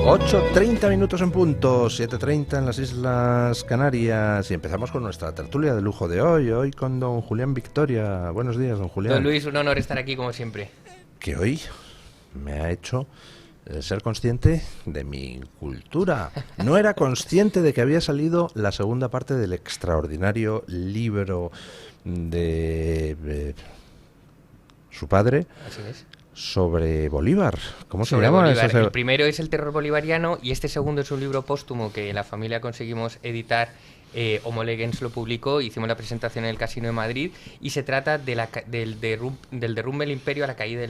8:30 minutos en punto, 7:30 en las Islas Canarias, y empezamos con nuestra tertulia de lujo de hoy con don Julián Victoria. Buenos días, don Julián. Don Luis, un honor estar aquí como siempre. Que hoy me ha hecho ser consciente de mi cultura. No era consciente de que había salido la segunda parte del extraordinario libro de su padre. Así es. Sobre Bolívar. ¿Cómo se Sobre llama? Bolívar. El primero es El terror bolivariano y este segundo es un libro póstumo que la familia conseguimos editar. Homo Legens lo publicó, hicimos la presentación en el Casino de Madrid y se trata de del derrumbe del imperio a la caída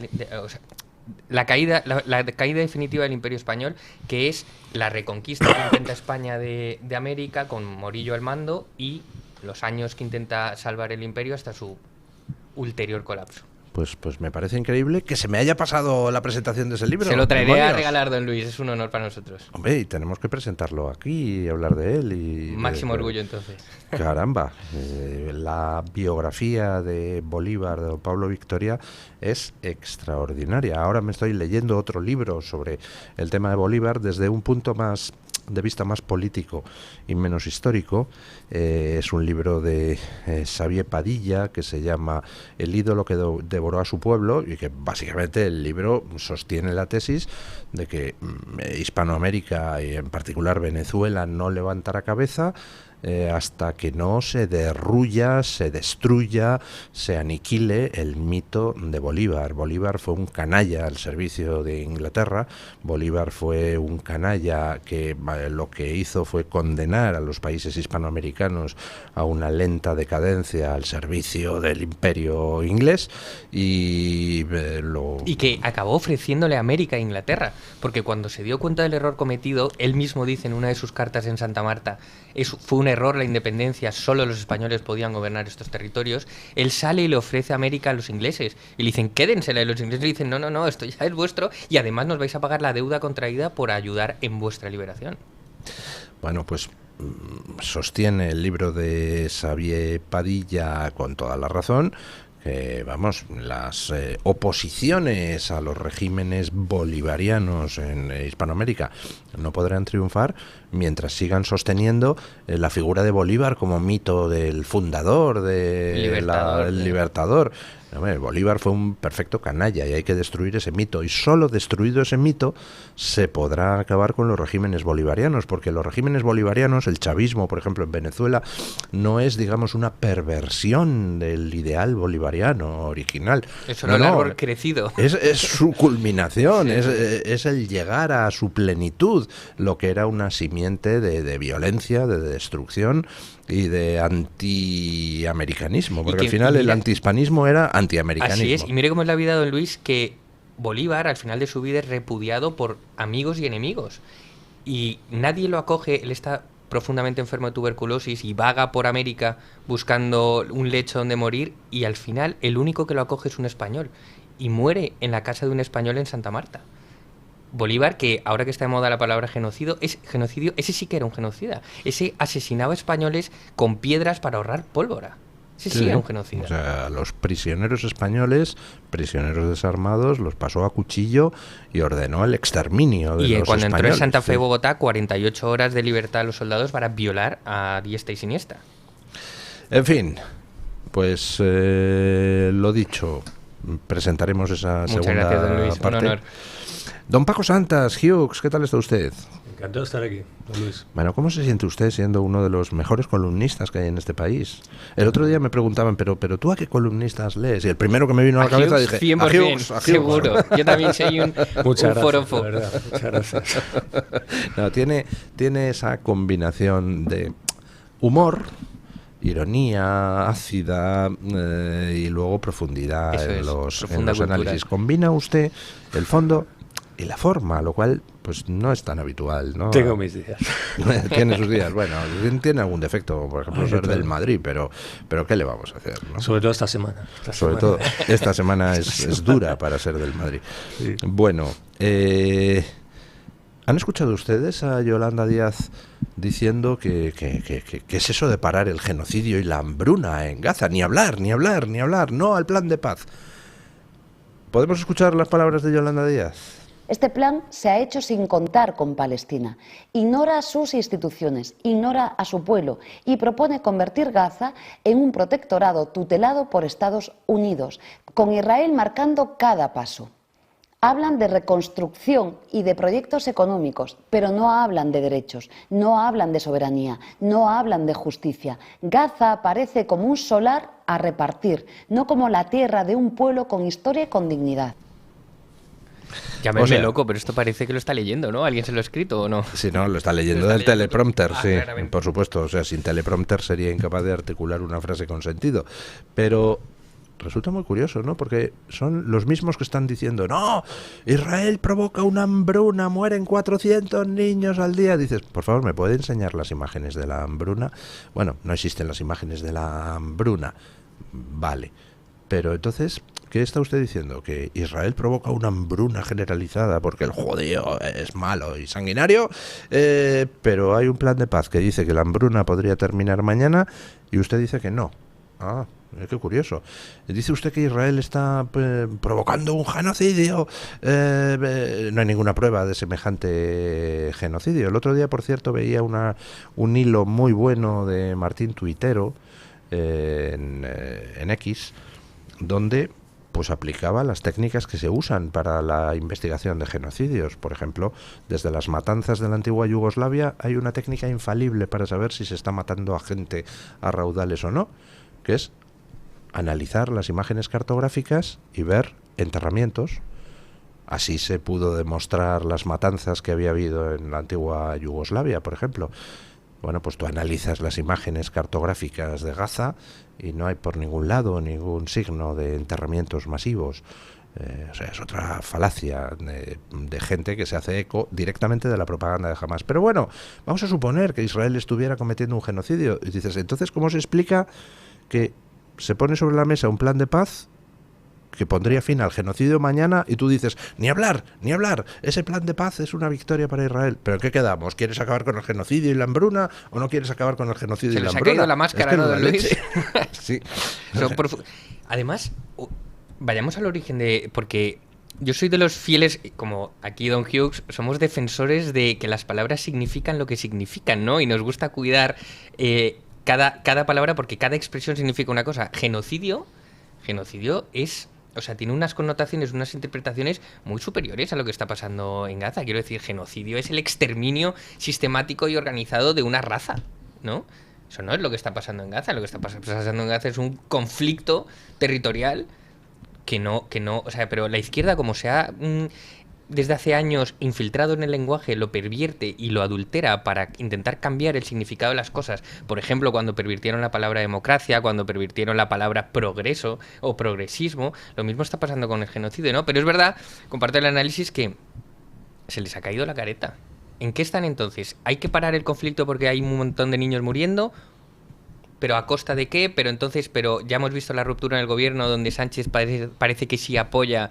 la caída definitiva del Imperio Español, que es la reconquista que intenta España de América con Morillo al mando y los años que intenta salvar el imperio hasta su ulterior colapso. Pues me parece increíble que se me haya pasado la presentación de ese libro. Se lo traeré a regalar, don Luis, es un honor para nosotros. Hombre, y tenemos que presentarlo aquí y hablar de él. Máximo orgullo, entonces. Caramba, la biografía de Bolívar, de don Pablo Victoria, es extraordinaria. Ahora me estoy leyendo otro libro sobre el tema de Bolívar desde un punto de vista más político y menos histórico. Es un libro de Xavier Padilla que se llama El ídolo que devoró a su pueblo, y que básicamente el libro sostiene la tesis de que Hispanoamérica y en particular Venezuela no levantará cabeza hasta que no se derruya, se destruya, se aniquile el mito de Bolívar. Bolívar fue un canalla al servicio de Inglaterra. Bolívar fue un canalla que lo que hizo fue condenar a los países hispanoamericanos a una lenta decadencia al servicio del imperio inglés y que acabó ofreciéndole a América e Inglaterra, porque cuando se dio cuenta del error cometido, él mismo dice en una de sus cartas en Santa Marta, fue un error la independencia, solo los españoles podían gobernar estos territorios. Él sale y le ofrece a América a los ingleses y le dicen, quédensela, y los ingleses le dicen, no, esto ya es vuestro y además nos vais a pagar la deuda contraída por ayudar en vuestra liberación. Bueno, pues sostiene el libro de Xavier Padilla con toda la razón. Las oposiciones a los regímenes bolivarianos en Hispanoamérica no podrán triunfar mientras sigan sosteniendo la figura de Bolívar como mito del fundador, del libertador. Bolívar fue un perfecto canalla y hay que destruir ese mito, y solo destruido ese mito se podrá acabar con los regímenes bolivarianos, porque los regímenes bolivarianos, el chavismo por ejemplo en Venezuela, no es, digamos, una perversión del ideal bolivariano original. Es un árbol crecido. Es su culminación, sí. es el llegar a su plenitud, lo que era una simiente de violencia, de destrucción y de antiamericanismo, porque al final el antihispanismo era antiamericanismo. Así es, y mire cómo es la vida de don Luis, que Bolívar al final de su vida es repudiado por amigos y enemigos y nadie lo acoge. Él está profundamente enfermo de tuberculosis y vaga por América buscando un lecho donde morir, y al final el único que lo acoge es un español y muere en la casa de un español en Santa Marta. Bolívar, que ahora que está de moda la palabra genocidio, ese sí que era un genocida. Ese asesinaba a españoles con piedras para ahorrar pólvora. Ese sí era un genocida. O sea, los prisioneros españoles, prisioneros desarmados, los pasó a cuchillo y ordenó el exterminio de los españoles. Y cuando entró en Santa Fe, Bogotá, 48 horas de libertad a los soldados para violar a diestra y siniestra. En fin, pues lo dicho, presentaremos esa segunda parte. Muchas gracias, don Luis, un honor. Don Paco Santas, Hughes, ¿qué tal está usted? Encantado de estar aquí, don Luis. Bueno, ¿cómo se siente usted siendo uno de los mejores columnistas que hay en este país? El otro día me preguntaban, pero ¿tú a qué columnistas lees? Y el primero que me vino a la cabeza dije, 100%, a Hughes, seguro. Yo también soy un forofo. Muchas gracias. No, tiene esa combinación de humor, ironía ácida y luego profundidad en los análisis. Combina usted el fondo y la forma, lo cual pues no es tan habitual, ¿no? Tengo mis días. Tiene sus días. Bueno, tiene algún defecto, por ejemplo, ser del Madrid, pero ¿qué le vamos a hacer, ¿no? Sobre todo esta semana. Todo esta semana es dura para ser del Madrid. Sí. Bueno, ¿han escuchado ustedes a Yolanda Díaz diciendo que es eso de parar el genocidio y la hambruna en Gaza? Ni hablar, no al plan de paz. ¿Podemos escuchar las palabras de Yolanda Díaz? Este plan se ha hecho sin contar con Palestina. Ignora a sus instituciones, ignora a su pueblo y propone convertir Gaza en un protectorado tutelado por Estados Unidos, con Israel marcando cada paso. Hablan de reconstrucción y de proyectos económicos, pero no hablan de derechos, no hablan de soberanía, no hablan de justicia. Gaza aparece como un solar a repartir, no como la tierra de un pueblo con historia y con dignidad. Llámeme loco, pero esto parece que lo está leyendo, ¿no? ¿Alguien se lo ha escrito o no? Sí, no, lo está leyendo del teleprompter, sí, por supuesto. O sea, sin teleprompter sería incapaz de articular una frase con sentido. Pero resulta muy curioso, ¿no? Porque son los mismos que están diciendo, no, Israel provoca una hambruna, mueren 400 niños al día. Dices, por favor, ¿me puede enseñar las imágenes de la hambruna? Bueno, no existen las imágenes de la hambruna. Vale. Pero entonces, ¿qué está usted diciendo? ¿Que Israel provoca una hambruna generalizada porque el judío es malo y sanguinario? Pero hay un plan de paz que dice que la hambruna podría terminar mañana y usted dice que no. Ah, qué curioso. Dice usted que Israel está provocando un genocidio. No hay ninguna prueba de semejante genocidio. El otro día, por cierto, veía un hilo muy bueno de Martín Tuitero en X, donde pues aplicaba las técnicas que se usan para la investigación de genocidios. Por ejemplo, desde las matanzas de la antigua Yugoslavia hay una técnica infalible para saber si se está matando a gente a raudales o no, que es analizar las imágenes cartográficas y ver enterramientos. Así se pudo demostrar las matanzas que había habido en la antigua Yugoslavia, por ejemplo. Bueno, pues tú analizas las imágenes cartográficas de Gaza y no hay por ningún lado ningún signo de enterramientos masivos. O sea, es otra falacia de gente que se hace eco directamente de la propaganda de Hamás. Pero bueno, vamos a suponer que Israel estuviera cometiendo un genocidio. Y dices, entonces, ¿cómo se explica que se pone sobre la mesa un plan de paz que pondría fin al genocidio mañana y tú dices, ni hablar, ese plan de paz es una victoria para Israel? ¿Pero en qué quedamos? ¿Quieres acabar con el genocidio y la hambruna o no quieres acabar con el genocidio y la hambruna? Se les ha caído la máscara, es que ¿no, don Luis? Sí. Además, vayamos al origen de... Porque yo soy de los fieles, como aquí Don Hughes, somos defensores de que las palabras significan lo que significan, ¿no? Y nos gusta cuidar cada palabra porque cada expresión significa una cosa. Genocidio es... O sea, tiene unas connotaciones, unas interpretaciones muy superiores a lo que está pasando en Gaza. Quiero decir, genocidio es el exterminio sistemático y organizado de una raza, ¿no? Eso no es lo que está pasando en Gaza. Lo que está pasando en Gaza es un conflicto territorial que no... O sea, pero la izquierda, como se ha desde hace años infiltrado en el lenguaje, lo pervierte y lo adultera para intentar cambiar el significado de las cosas. Por ejemplo, cuando pervirtieron la palabra democracia, cuando pervirtieron la palabra progreso o progresismo, lo mismo está pasando con el genocidio, ¿no? Pero es verdad, comparto el análisis, que se les ha caído la careta. ¿En qué están entonces? ¿Hay que parar el conflicto porque hay un montón de niños muriendo? ¿Pero a costa de qué? Pero ya hemos visto la ruptura en el gobierno, donde Sánchez parece que sí apoya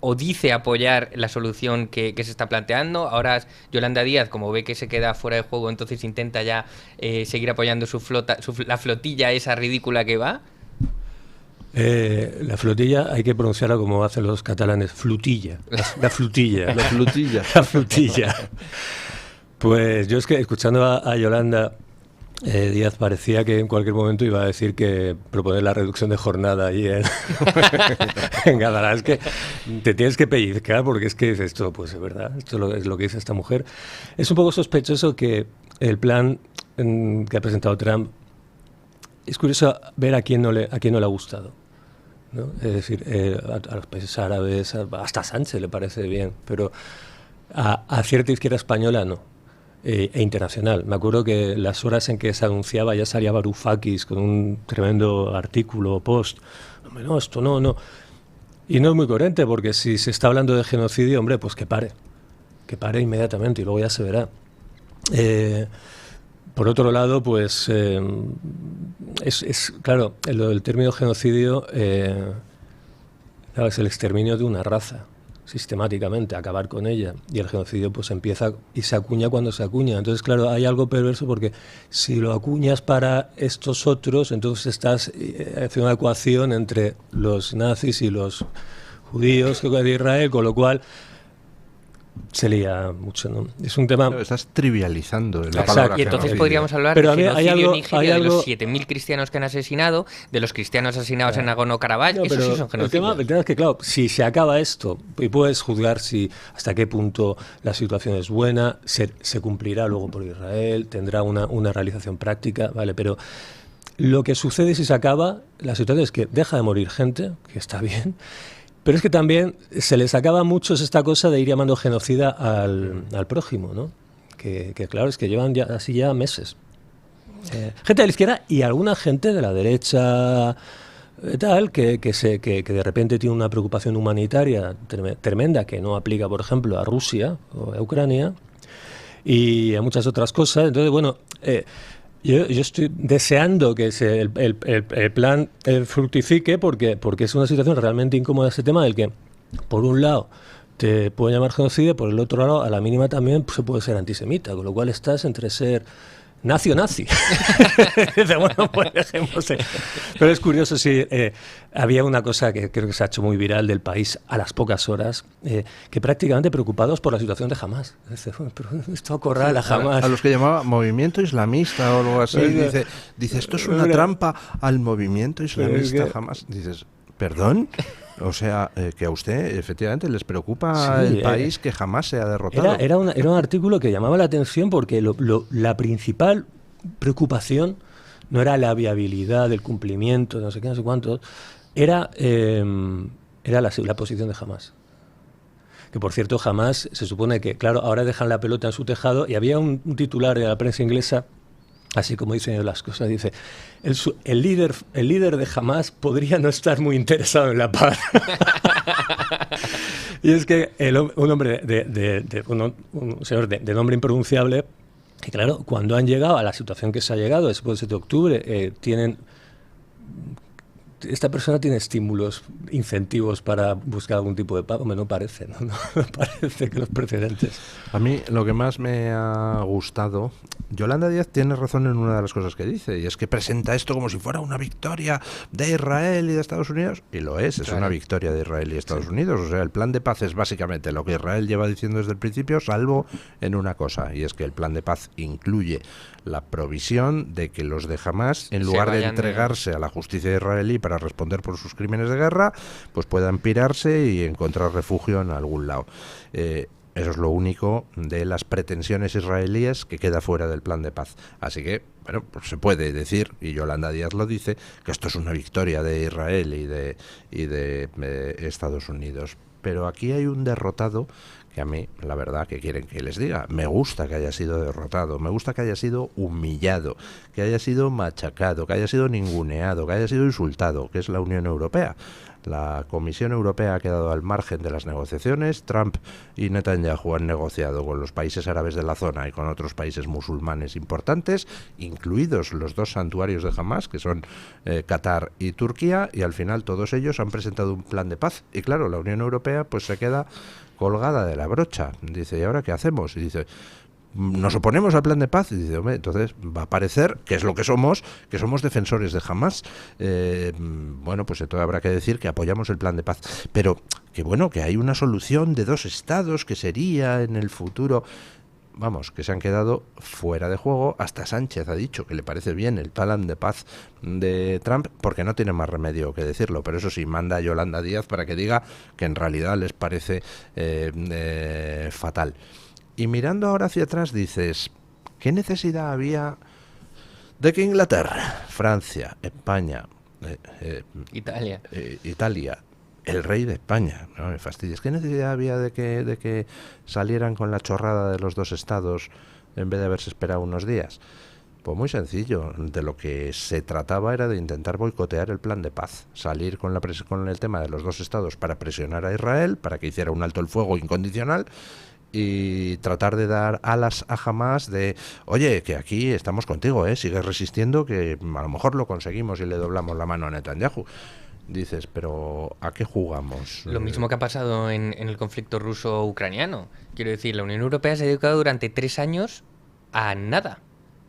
o dice apoyar la solución que se está planteando. Ahora Yolanda Díaz, como ve que se queda fuera de juego, entonces intenta ya seguir apoyando la flotilla esa ridícula que va. La flotilla hay que pronunciarla como hacen los catalanes, flutilla. La flutilla. La flutilla. La flutilla. Pues yo es que escuchando a Yolanda Díaz parecía que en cualquier momento iba a decir que proponer la reducción de jornada ahí en Gadara. Es que te tienes que pellizcar porque es que esto, pues es verdad, esto es lo que dice esta mujer. Es un poco sospechoso que el plan que ha presentado Trump, es curioso ver a quién no le ha gustado, ¿no? Es decir, a los países árabes, hasta a Sánchez le parece bien, pero a cierta izquierda española no. E internacional. Me acuerdo que las horas en que se anunciaba ya salía Varoufakis con un tremendo artículo o post. No, esto no. Y no es muy coherente, porque si se está hablando de genocidio, hombre, pues que pare inmediatamente y luego ya se verá. Por otro lado, pues claro, el término genocidio claro, es el exterminio de una raza, sistemáticamente, acabar con ella, y el genocidio pues empieza y se acuña cuando se acuña. Entonces, claro, hay algo perverso, porque si lo acuñas para estos otros, entonces estás haciendo una ecuación entre los nazis y los judíos de Israel, con lo cual se lía mucho, ¿no? Es un tema... No, estás trivializando la Exacto. palabra Y entonces genocidio. podríamos hablar Pero de a mí hay genocidio algo- en Nigeria, hay de algo- los 7.000 cristianos que han asesinado, de los cristianos asesinados en Nagorno-Karabaj. No, Eso pero sí son genocidios. el tema es que, claro, si se acaba esto, y puedes juzgar si hasta qué punto la situación es buena, se cumplirá luego por Israel, tendrá una realización práctica, ¿vale? Pero lo que sucede si se acaba, la situación es que deja de morir gente, que está bien, pero es que también se les acaba a muchos esta cosa de ir llamando genocida al prójimo, ¿no? Que claro, es que llevan ya así ya meses. Gente de la izquierda y alguna gente de la derecha tal, que de repente tiene una preocupación humanitaria tremenda que no aplica, por ejemplo, a Rusia o a Ucrania y a muchas otras cosas. Entonces, bueno, yo estoy deseando que el plan fructifique porque es una situación realmente incómoda ese tema del que, por un lado, te puede llamar genocidio, por el otro lado, a la mínima también se puede ser antisemita, con lo cual estás entre ser nazi o nazi. Dice, bueno, pues dejémosle. Pero es curioso, sí, había una cosa que creo que se ha hecho muy viral del país a las pocas horas, que prácticamente preocupados por la situación de Hamás. Dice, bueno, pero esto acorrala a Hamás. A los que llamaba movimiento islamista o algo así. Dice, esto es una trampa al movimiento islamista jamás. Dices, ¿perdón? O sea, que a usted efectivamente les preocupa Sí, el país que jamás se ha derrotado. Era un artículo que llamaba la atención porque la principal preocupación no era la viabilidad del cumplimiento, no sé qué, no sé cuántos, era la posición de Hamás. Que por cierto, Hamás se supone que, claro, ahora dejan la pelota en su tejado y había un titular de la prensa inglesa, así como dicen las cosas, dice, el líder de Hamás podría no estar muy interesado en la paz. Y es que un hombre un señor de nombre impronunciable, que claro, cuando han llegado a la situación que se ha llegado después del 7 de octubre, esta persona tiene estímulos, incentivos para buscar algún tipo de paz. Hombre, no parece, ¿no? No parece que los precedentes. A mí lo que más me ha gustado, Yolanda Díaz tiene razón en una de las cosas que dice, y es que presenta esto como si fuera una victoria de Israel y de Estados Unidos, y lo es Claro. una victoria de Israel y Estados Unidos. O sea, el plan de paz es básicamente lo que Israel lleva diciendo desde el principio, salvo en una cosa, y es que el plan de paz incluye la provisión de que los de Hamás, en Se lugar de vayan de- entregarse a la justicia israelí para responder por sus crímenes de guerra, pues puedan pirarse y encontrar refugio en algún lado. Eso es lo único de las pretensiones israelíes que queda fuera del plan de paz. Así que, bueno, pues se puede decir, y Yolanda Díaz lo dice, que esto es una victoria de Israel y de Estados Unidos. Pero aquí hay un derrotado que a mí, la verdad, que quieren que les diga. Me gusta que haya sido derrotado, me gusta que haya sido humillado, que haya sido machacado, que haya sido ninguneado, que haya sido insultado, que es la Unión Europea. La Comisión Europea ha quedado al margen de las negociaciones. Trump y Netanyahu han negociado con los países árabes de la zona y con otros países musulmanes importantes, incluidos los dos santuarios de Hamás, que son Qatar y Turquía, y al final todos ellos han presentado un plan de paz. Y claro, la Unión Europea pues se queda colgada de la brocha. Dice, ¿y ahora qué hacemos? Y dice, nos oponemos al plan de paz. Y dice, hombre, entonces va a parecer que es lo que somos defensores de Hamás. Bueno, pues entonces habrá que decir que apoyamos el plan de paz. Pero que bueno, que hay una solución de 2 estados que sería en el futuro. Vamos, que se han quedado fuera de juego. Hasta Sánchez ha dicho que le parece bien el plan de paz de Trump, porque no tiene más remedio que decirlo. Pero eso sí, manda a Yolanda Díaz para que diga que en realidad les parece fatal. Y mirando ahora hacia atrás dices, ¿qué necesidad había de que Inglaterra, Francia, España, Italia. Italia, el rey de España, no me fastidies, ¿qué necesidad había de que salieran con la chorrada de los 2 estados en vez de haberse esperado unos días? Pues muy sencillo, de lo que se trataba era de intentar boicotear el plan de paz, salir con el tema de los 2 estados para presionar a Israel, para que hiciera un alto el fuego incondicional, y tratar de dar alas a Hamás de, oye, que aquí estamos contigo, sigues resistiendo, que a lo mejor lo conseguimos y le doblamos la mano a Netanyahu. Dices, pero ¿a qué jugamos? Lo mismo que ha pasado en el conflicto ruso-ucraniano. Quiero decir, la Unión Europea se ha dedicado durante 3 años a nada,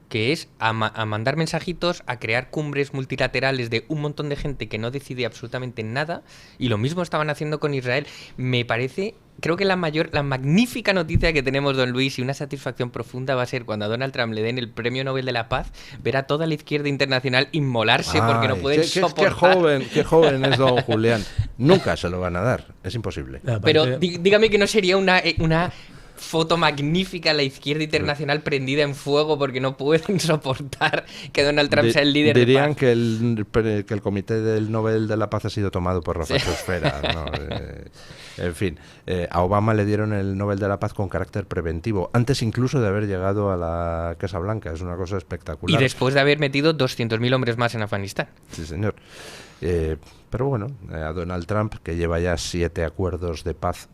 que es a mandar mensajitos, a crear cumbres multilaterales de un montón de gente que no decide absolutamente nada, y lo mismo estaban haciendo con Israel. Me parece creo que la magnífica noticia que tenemos, don Luis, y una satisfacción profunda va a ser cuando a Donald Trump le den el Premio Nobel de la Paz, ver a toda la izquierda internacional inmolarse porque no pueden soportar. Qué joven es don Julián. Nunca se lo van a dar, es imposible. Pero dígame que no sería una foto magnífica la izquierda internacional prendida en fuego porque no pueden soportar que Donald Trump sea el líder dirían de paz. que el comité del Nobel de la Paz ha sido tomado por la fachosfera, ¿no? En fin, a Obama le dieron el Nobel de la Paz con carácter preventivo, antes incluso de haber llegado a la Casa Blanca. Es una cosa espectacular. Y después de haber metido 200.000 hombres más en Afganistán. Sí, señor. Pero bueno, a Donald Trump, que lleva ya 7 acuerdos de paz,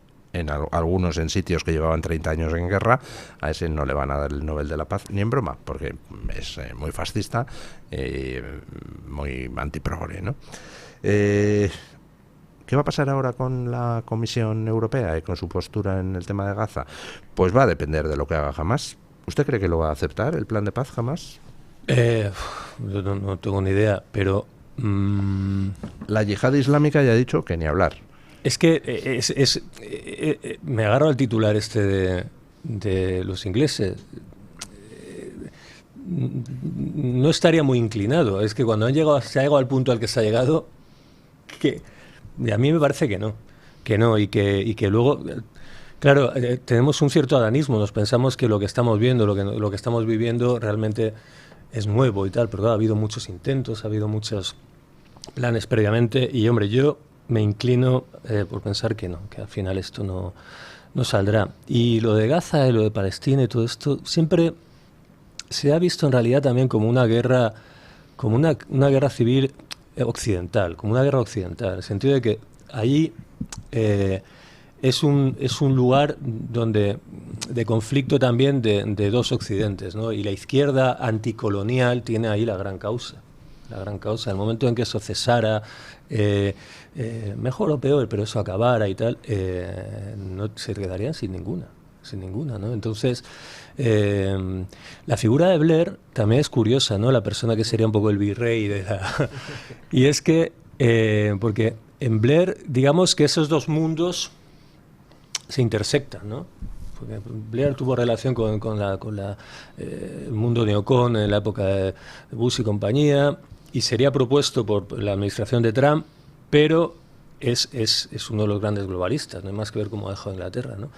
algunos en sitios que llevaban 30 años en guerra, a ese no le van a dar el Nobel de la Paz ni en broma, porque es muy fascista, muy antiprogre, ¿no? ¿Qué va a pasar ahora con la Comisión Europea y con su postura en el tema de Gaza? Pues va a depender de lo que haga Hamás. ¿Usted cree que lo va a aceptar, el plan de paz, Hamás? No tengo ni idea, pero... La yihad islámica ya ha dicho que ni hablar. Es que me agarro al titular este de los ingleses. No estaría muy inclinado. Es que cuando se ha llegado al punto al que se ha llegado, que a mí me parece que no, y que luego, claro, tenemos un cierto adanismo. Nos pensamos que lo que estamos viendo, lo que estamos viviendo realmente es nuevo y tal, pero claro, ha habido muchos intentos, ha habido muchos planes previamente, y hombre, yo me inclino por pensar que no, que al final esto no saldrá. Y lo de Gaza y lo de Palestina y todo esto siempre se ha visto en realidad también como una guerra, como una guerra civil occidental, como una guerra occidental, en el sentido de que allí es un lugar donde de conflicto también de dos occidentes, ¿no? Y la izquierda anticolonial tiene ahí la gran causa. En el momento en que eso cesara, mejor o peor, pero eso acabara y tal, no se quedarían sin ninguna, ¿no? Entonces, la figura de Blair también es curiosa, ¿no? La persona que sería un poco el virrey de la... Y es que, porque en Blair, digamos que esos dos mundos se intersectan, ¿no? Porque Blair tuvo relación con el mundo neocon en la época de Bush y compañía, y sería propuesto por la administración de Trump, pero es uno de los grandes globalistas, no hay más que ver cómo ha dejado Inglaterra, ¿no?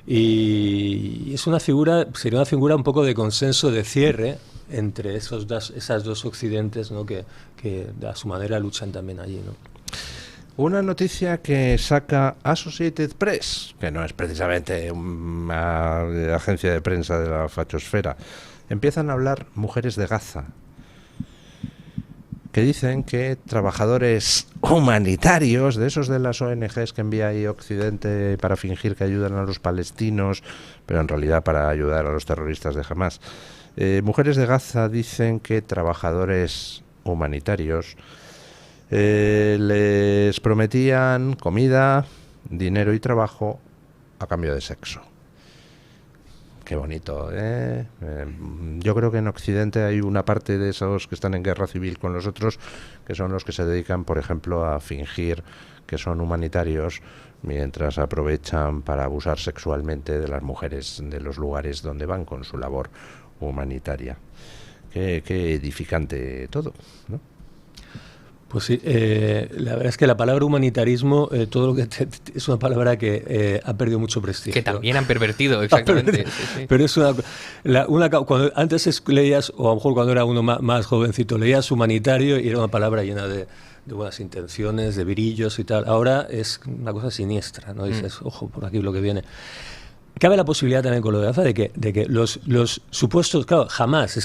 Y sería una figura un poco de consenso, de cierre entre esas dos occidentes, ¿no? que a su manera luchan también allí, ¿no? Una noticia que saca Associated Press, que no es precisamente una agencia de prensa de la fachosfera. Empiezan a hablar mujeres de Gaza, que dicen que trabajadores humanitarios, de esos de las ONGs que envía ahí Occidente para fingir que ayudan a los palestinos, pero en realidad para ayudar a los terroristas de Hamás. Mujeres de Gaza dicen que trabajadores humanitarios les prometían comida, dinero y trabajo a cambio de sexo. Qué bonito, ¿eh? Yo creo que en Occidente hay una parte de esos que están en guerra civil con los otros, que son los que se dedican, por ejemplo, a fingir que son humanitarios mientras aprovechan para abusar sexualmente de las mujeres de los lugares donde van con su labor humanitaria. Qué edificante todo, ¿no? Pues sí, la verdad es que la palabra humanitarismo, todo lo que es una palabra que ha perdido mucho prestigio. Que también han pervertido, exactamente. Sí. Pero es cuando antes leías, o a lo mejor cuando era uno más jovencito, leías humanitario y era una palabra llena de buenas intenciones, de brillos y tal. Ahora es una cosa siniestra, ¿no? Dices, ojo, por aquí lo que viene. Cabe la posibilidad también con lo de Gaza de que los supuestos, claro, jamás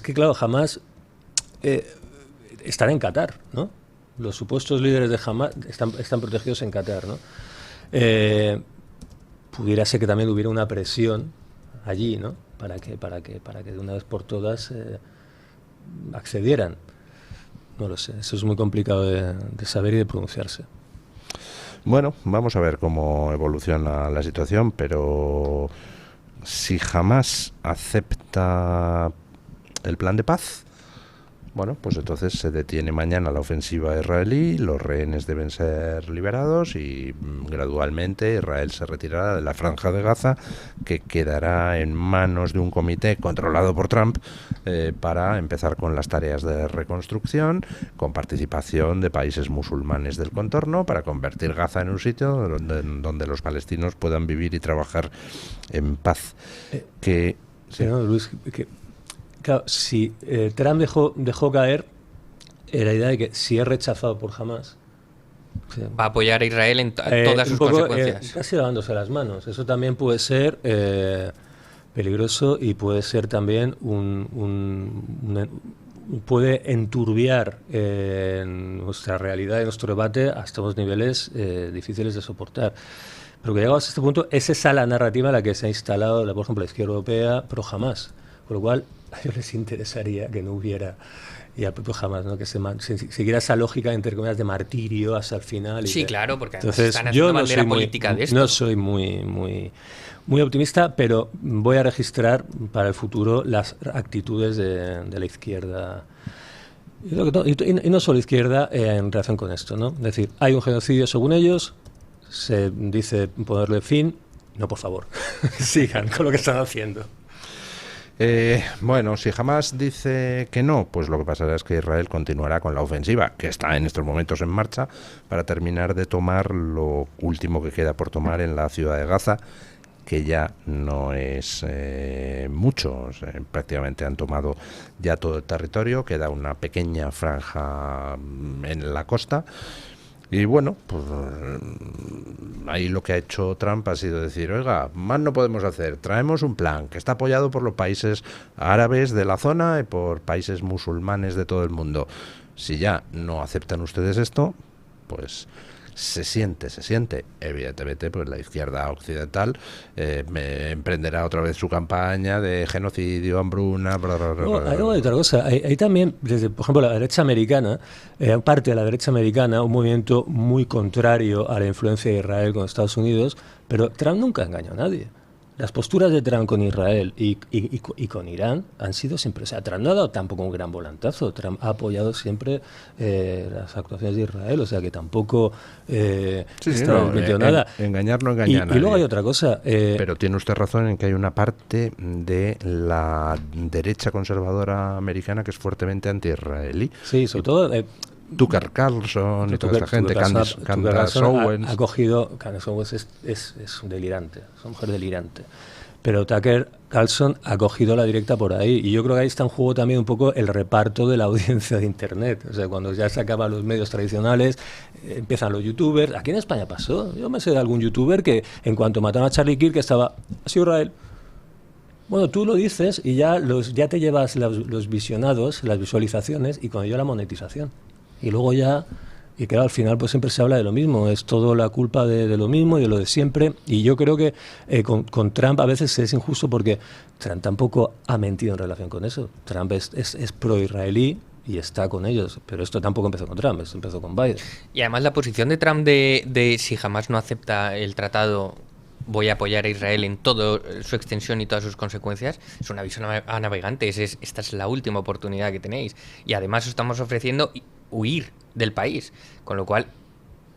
estará en Qatar, ¿no? Los supuestos líderes de Hamás están protegidos en Qatar, ¿no? Pudiera ser que también hubiera una presión allí, ¿no? Para que de una vez por todas accedieran. No lo sé, eso es muy complicado de saber y de pronunciarse. Bueno, vamos a ver cómo evoluciona la situación, pero si Hamás acepta el plan de paz, bueno, pues entonces se detiene mañana la ofensiva israelí, los rehenes deben ser liberados y gradualmente Israel se retirará de la Franja de Gaza, que quedará en manos de un comité controlado por Trump para empezar con las tareas de reconstrucción, con participación de países musulmanes del contorno, para convertir Gaza en un sitio donde los palestinos puedan vivir y trabajar en paz. Sí, no, Luis, claro, si Trump dejó caer la idea de que si es rechazado por Hamas, va a apoyar a Israel en todas sus consecuencias. Casi lavándose las manos. Eso también puede ser peligroso y puede ser también puede enturbiar nuestra realidad y nuestro debate hasta unos niveles difíciles de soportar. Pero que llegados a este punto, es esa la narrativa en la que se ha instalado, por ejemplo, la izquierda europea pro Hamas. Con lo cual, a ellos les interesaría que no hubiera ya pro Hamas, ¿no? Que se siguiera esa lógica, entre comillas, de martirio hasta el final. Sí, claro, porque además entonces, están haciendo bandera política de esto. No soy muy optimista, pero voy a registrar para el futuro las actitudes de la izquierda. Y no solo izquierda en relación con esto, ¿no? Es decir, hay un genocidio según ellos, se dice ponerle fin. No, por favor, sigan con lo que están haciendo. Bueno, si Hamas dice que no, pues lo que pasará es que Israel continuará con la ofensiva, que está en estos momentos en marcha, para terminar de tomar lo último que queda por tomar en la ciudad de Gaza, que ya no es mucho. O sea, prácticamente han tomado ya todo el territorio, queda una pequeña franja en la costa. Y bueno, pues ahí lo que ha hecho Trump ha sido decir, oiga, más no podemos hacer, traemos un plan que está apoyado por los países árabes de la zona y por países musulmanes de todo el mundo. Si ya no aceptan ustedes esto, pues se siente. Evidentemente, pues la izquierda occidental emprenderá otra vez su campaña de genocidio, hambruna, Hay otra cosa. Hay también, desde, por ejemplo, la derecha americana, parte de la derecha americana, un movimiento muy contrario a la influencia de Israel con Estados Unidos, pero Trump nunca engañó a nadie. Las posturas de Trump con Israel y con Irán han sido siempre... O sea, Trump no ha dado tampoco un gran volantazo. Trump ha apoyado siempre las actuaciones de Israel, o sea que tampoco metido nada. Engañar no engaña a nadie. Y luego hay otra cosa. Pero tiene usted razón en que hay una parte de la derecha conservadora americana que es fuertemente anti-israelí. Sí, sobre todo... Tucker Carlson y toda esta gente, Candace Owens. Ha cogido, Candace Owens es un delirante, es una mujer delirante. Pero Tucker Carlson ha cogido la directa por ahí. Y yo creo que ahí está en juego también un poco el reparto de la audiencia de Internet. O sea, cuando ya se acaban los medios tradicionales, empiezan los youtubers. Aquí en España pasó. Yo me sé de algún youtuber que, en cuanto mataron a Charlie Kirk, ha sido Israel. Bueno, tú lo dices y ya te llevas los visionados, las visualizaciones y con ello la monetización. Y luego ya, y claro, al final pues siempre se habla de lo mismo, es todo la culpa de lo mismo y de lo de siempre. Y yo creo que con Trump a veces es injusto porque Trump tampoco ha mentido en relación con eso. Trump es pro-israelí y está con ellos, pero esto tampoco empezó con Trump, esto empezó con Biden. Y además la posición de Trump de si jamás no acepta el tratado, voy a apoyar a Israel en toda su extensión y todas sus consecuencias, es una visión a navegantes, esta es la última oportunidad que tenéis. Y además os estamos ofreciendo huir del país, con lo cual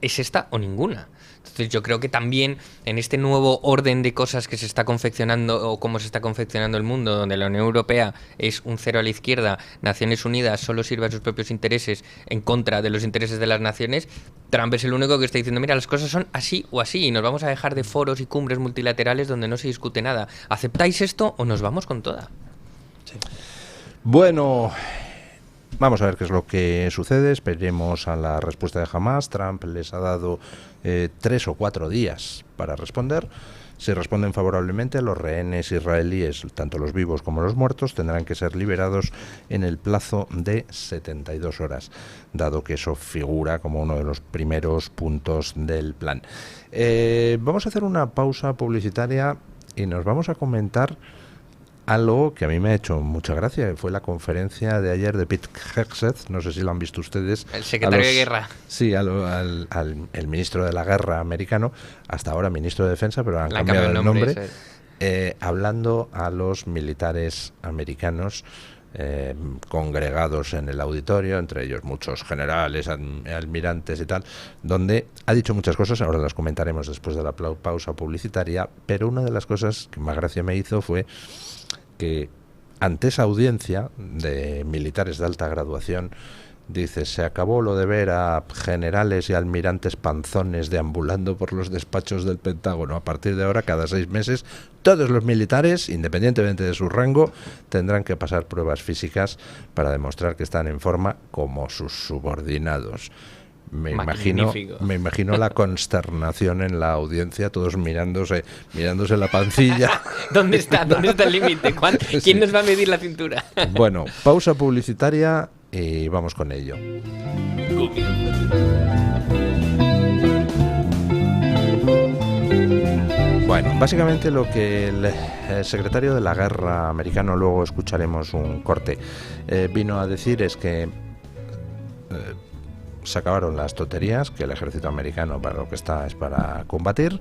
es esta o ninguna. Entonces yo creo que también en este nuevo orden de cosas que se está confeccionando o cómo se está confeccionando el mundo, donde la Unión Europea es un cero a la izquierda, Naciones Unidas solo sirve a sus propios intereses en contra de los intereses de las naciones, Trump es el único que está diciendo, mira, las cosas son así o así y nos vamos a dejar de foros y cumbres multilaterales donde no se discute nada. ¿Aceptáis esto o nos vamos con toda? Sí. Bueno, vamos a ver qué es lo que sucede. Esperemos a la respuesta de Hamas. Trump les ha dado 3 o 4 días para responder. Si responden favorablemente, los rehenes israelíes, tanto los vivos como los muertos, tendrán que ser liberados en el plazo de 72 horas, dado que eso figura como uno de los primeros puntos del plan. Vamos a hacer una pausa publicitaria y nos vamos a comentar algo que a mí me ha hecho mucha gracia, que fue la conferencia de ayer de Pete Hegseth, no sé si lo han visto ustedes. El secretario de Guerra. Sí, el ministro de la Guerra americano, hasta ahora ministro de Defensa, pero han cambiado el nombre, hablando a los militares americanos congregados en el auditorio, entre ellos muchos generales, almirantes y tal, donde ha dicho muchas cosas, ahora las comentaremos después de la pausa publicitaria, pero una de las cosas que más gracia me hizo fue que ante esa audiencia de militares de alta graduación, dice, se acabó lo de ver a generales y almirantes panzones deambulando por los despachos del Pentágono. A partir de ahora, cada 6 meses, todos los militares, independientemente de su rango, tendrán que pasar pruebas físicas para demostrar que están en forma como sus subordinados. Me imagino la consternación en la audiencia, todos mirándose la pancilla. ¿Dónde está el límite? ¿Quién nos va a medir la cintura? Bueno, pausa publicitaria y vamos con ello. Bueno, básicamente lo que el secretario de la Guerra americano, luego escucharemos un corte, vino a decir es que se acabaron las tonterías, que el ejército americano para lo que está es para combatir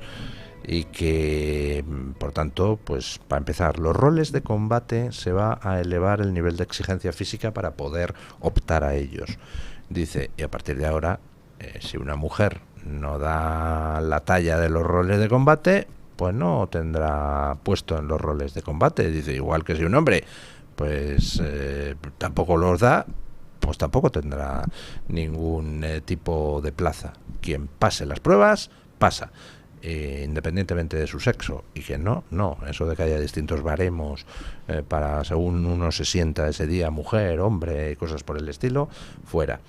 y que, por tanto, pues para empezar, los roles de combate se va a elevar el nivel de exigencia física para poder optar a ellos. Dice, y a partir de ahora, si una mujer no da la talla de los roles de combate, pues no tendrá puesto en los roles de combate. Dice, igual que si un hombre pues tampoco los da, pues tampoco tendrá ningún tipo de plaza. Quien pase las pruebas, pasa. Independientemente de su sexo, y que no, eso de que haya distintos baremos para según uno se sienta ese día, mujer, hombre, cosas por el estilo, fuera.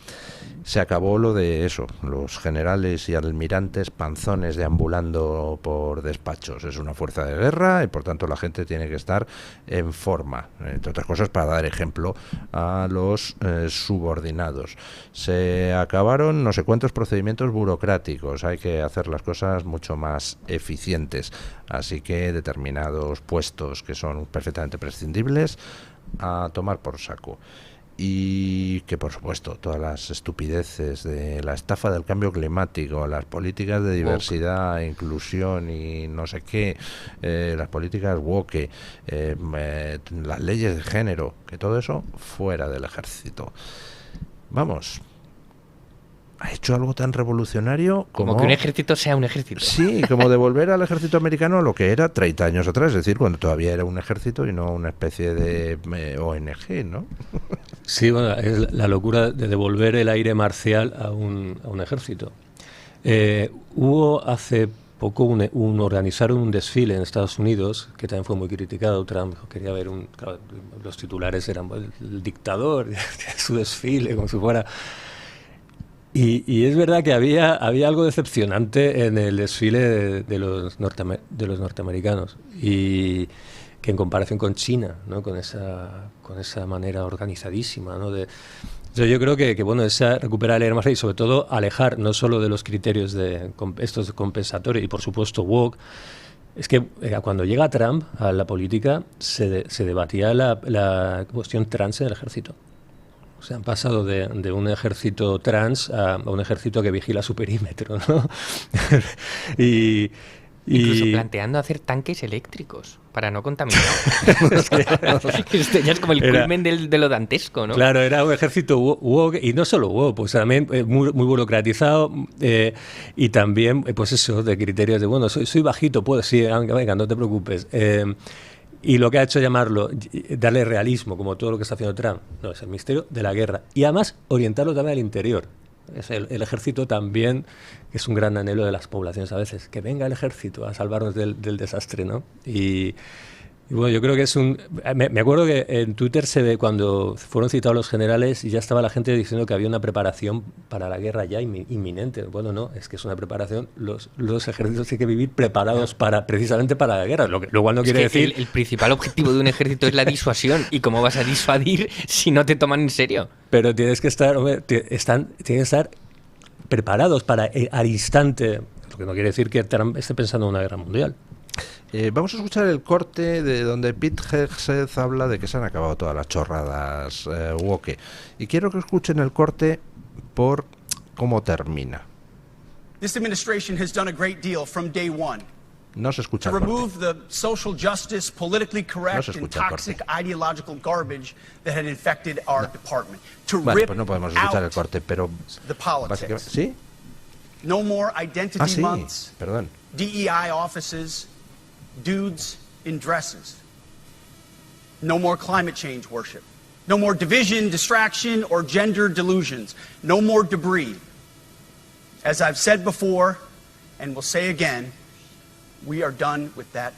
Se acabó lo de eso, los generales y almirantes panzones deambulando por despachos. Es una fuerza de guerra y por tanto la gente tiene que estar en forma, entre otras cosas para dar ejemplo a los subordinados. Se acabaron no sé cuántos procedimientos burocráticos, hay que hacer las cosas mucho más eficientes, así que determinados puestos que son perfectamente prescindibles a tomar por saco. Y que, por supuesto, todas las estupideces de la estafa del cambio climático, las políticas de diversidad, inclusión y no sé qué, las políticas woke, las leyes de género, que todo eso fuera del ejército. Vamos, ha hecho algo tan revolucionario como que un ejército sea un ejército. Sí, como devolver al ejército americano lo que era 30 años atrás, es decir, cuando todavía era un ejército y no una especie de ONG, ¿no? Sí, bueno, es la locura de devolver el aire marcial a un ejército. Hubo hace poco organizaron un desfile en Estados Unidos, que también fue muy criticado. Trump quería ver claro, los titulares eran el dictador, su desfile, como si fuera... Y es verdad que había algo decepcionante en el desfile de los norteamericanos, y que en comparación con China, ¿no? con esa manera organizadísima, ¿no? Yo creo que bueno, esa recuperar el aire marcial y sobre todo alejar no solo de los criterios de estos compensatorios y por supuesto woke. Es que cuando llega Trump a la política se debatía la cuestión trans en el ejército. O sea, han pasado de un ejército trans a un ejército que vigila su perímetro, ¿no? Incluso planteando hacer tanques eléctricos para no contaminar. Esto ya es como el culmen de lo dantesco, ¿no? Claro, era un ejército woke, y no solo woke, pues también muy burocratizado, y también, pues eso, de criterios de, bueno, soy bajito, pues sí, venga, no te preocupes. Y lo que ha hecho darle realismo, como todo lo que está haciendo Trump, no, es el misterio de la guerra. Y además orientarlo también al interior. Es el ejército también, que es un gran anhelo de las poblaciones a veces, que venga el ejército a salvarnos del desastre, ¿no? Y bueno, yo creo que es me acuerdo que en Twitter se ve cuando fueron citados los generales y ya estaba la gente diciendo que había una preparación para la guerra ya inminente. Bueno, no, es que es una preparación. Los ejércitos tienen que vivir preparados precisamente para la guerra, lo cual no quiere decir... El principal objetivo de un ejército es la disuasión. ¿Y cómo vas a disuadir si no te toman en serio? Pero tienes que estar, tienen que estar preparados para al instante, lo que no quiere decir que Trump esté pensando en una guerra mundial. Vamos a escuchar el corte de donde Pete Hegseth habla de que se han acabado todas las chorradas woke. Y quiero que escuchen el corte por cómo termina. This administration has done a great deal from day one. No se escucha to el corte. remove the social justice, politically No correct, se and escucha el toxic corte. ideological garbage that had infected our department. To Bueno, rip pues no podemos escuchar el out corte, pero the politics. básicamente, ¿sí? No more identity Ah, sí, months, perdón. DEI offices, dudes in dresses. No more climate change worship. No more division, distraction, or gender delusions. No more debris. As I've said before, and will say again, we are done with that.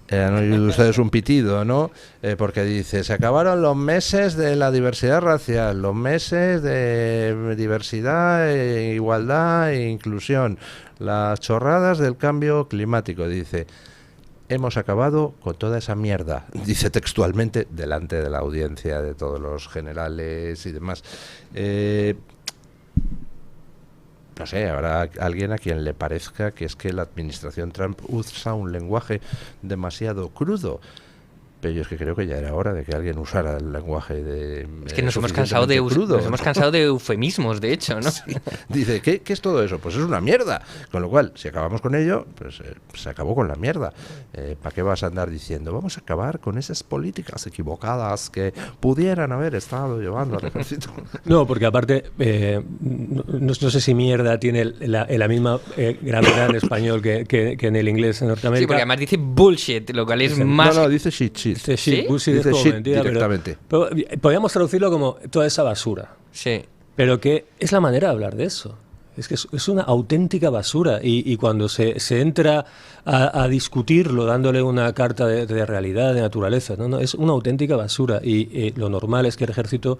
Han oído ustedes un pitido, ¿no? Porque dice, se acabaron los meses de la diversidad racial, los meses de diversidad, igualdad e inclusión, las chorradas del cambio climático. Dice, hemos acabado con toda esa mierda, dice textualmente, delante de la audiencia de todos los generales y demás. No sé, habrá alguien a quien le parezca que es que la administración Trump usa un lenguaje demasiado crudo. Pero yo es que creo que ya era hora de que alguien usara el lenguaje de... Es que nos hemos cansado de crudo, nos hemos cansado de eufemismos, de hecho, ¿no? Sí. Dice, ¿qué es todo eso? Pues es una mierda. Con lo cual, si acabamos con ello, pues se acabó con la mierda. ¿Para qué vas a andar diciendo? Vamos a acabar con esas políticas equivocadas que pudieran haber estado llevando al ejército. No, porque aparte, no sé si mierda tiene la misma gravedad en español que en el inglés en Norteamérica. Sí, porque además dice bullshit, lo cual es Dice, más... No, dice shit. Dice ¿Sí? shit, bullshit Dice es como shit mentira, directamente. pero podríamos traducirlo como toda esa basura. Sí. Pero que es la manera de hablar de eso. Es que es una auténtica basura. Y cuando se entra a discutirlo, dándole una carta de realidad, de naturaleza, no, es una auténtica basura. Y lo normal es que el ejército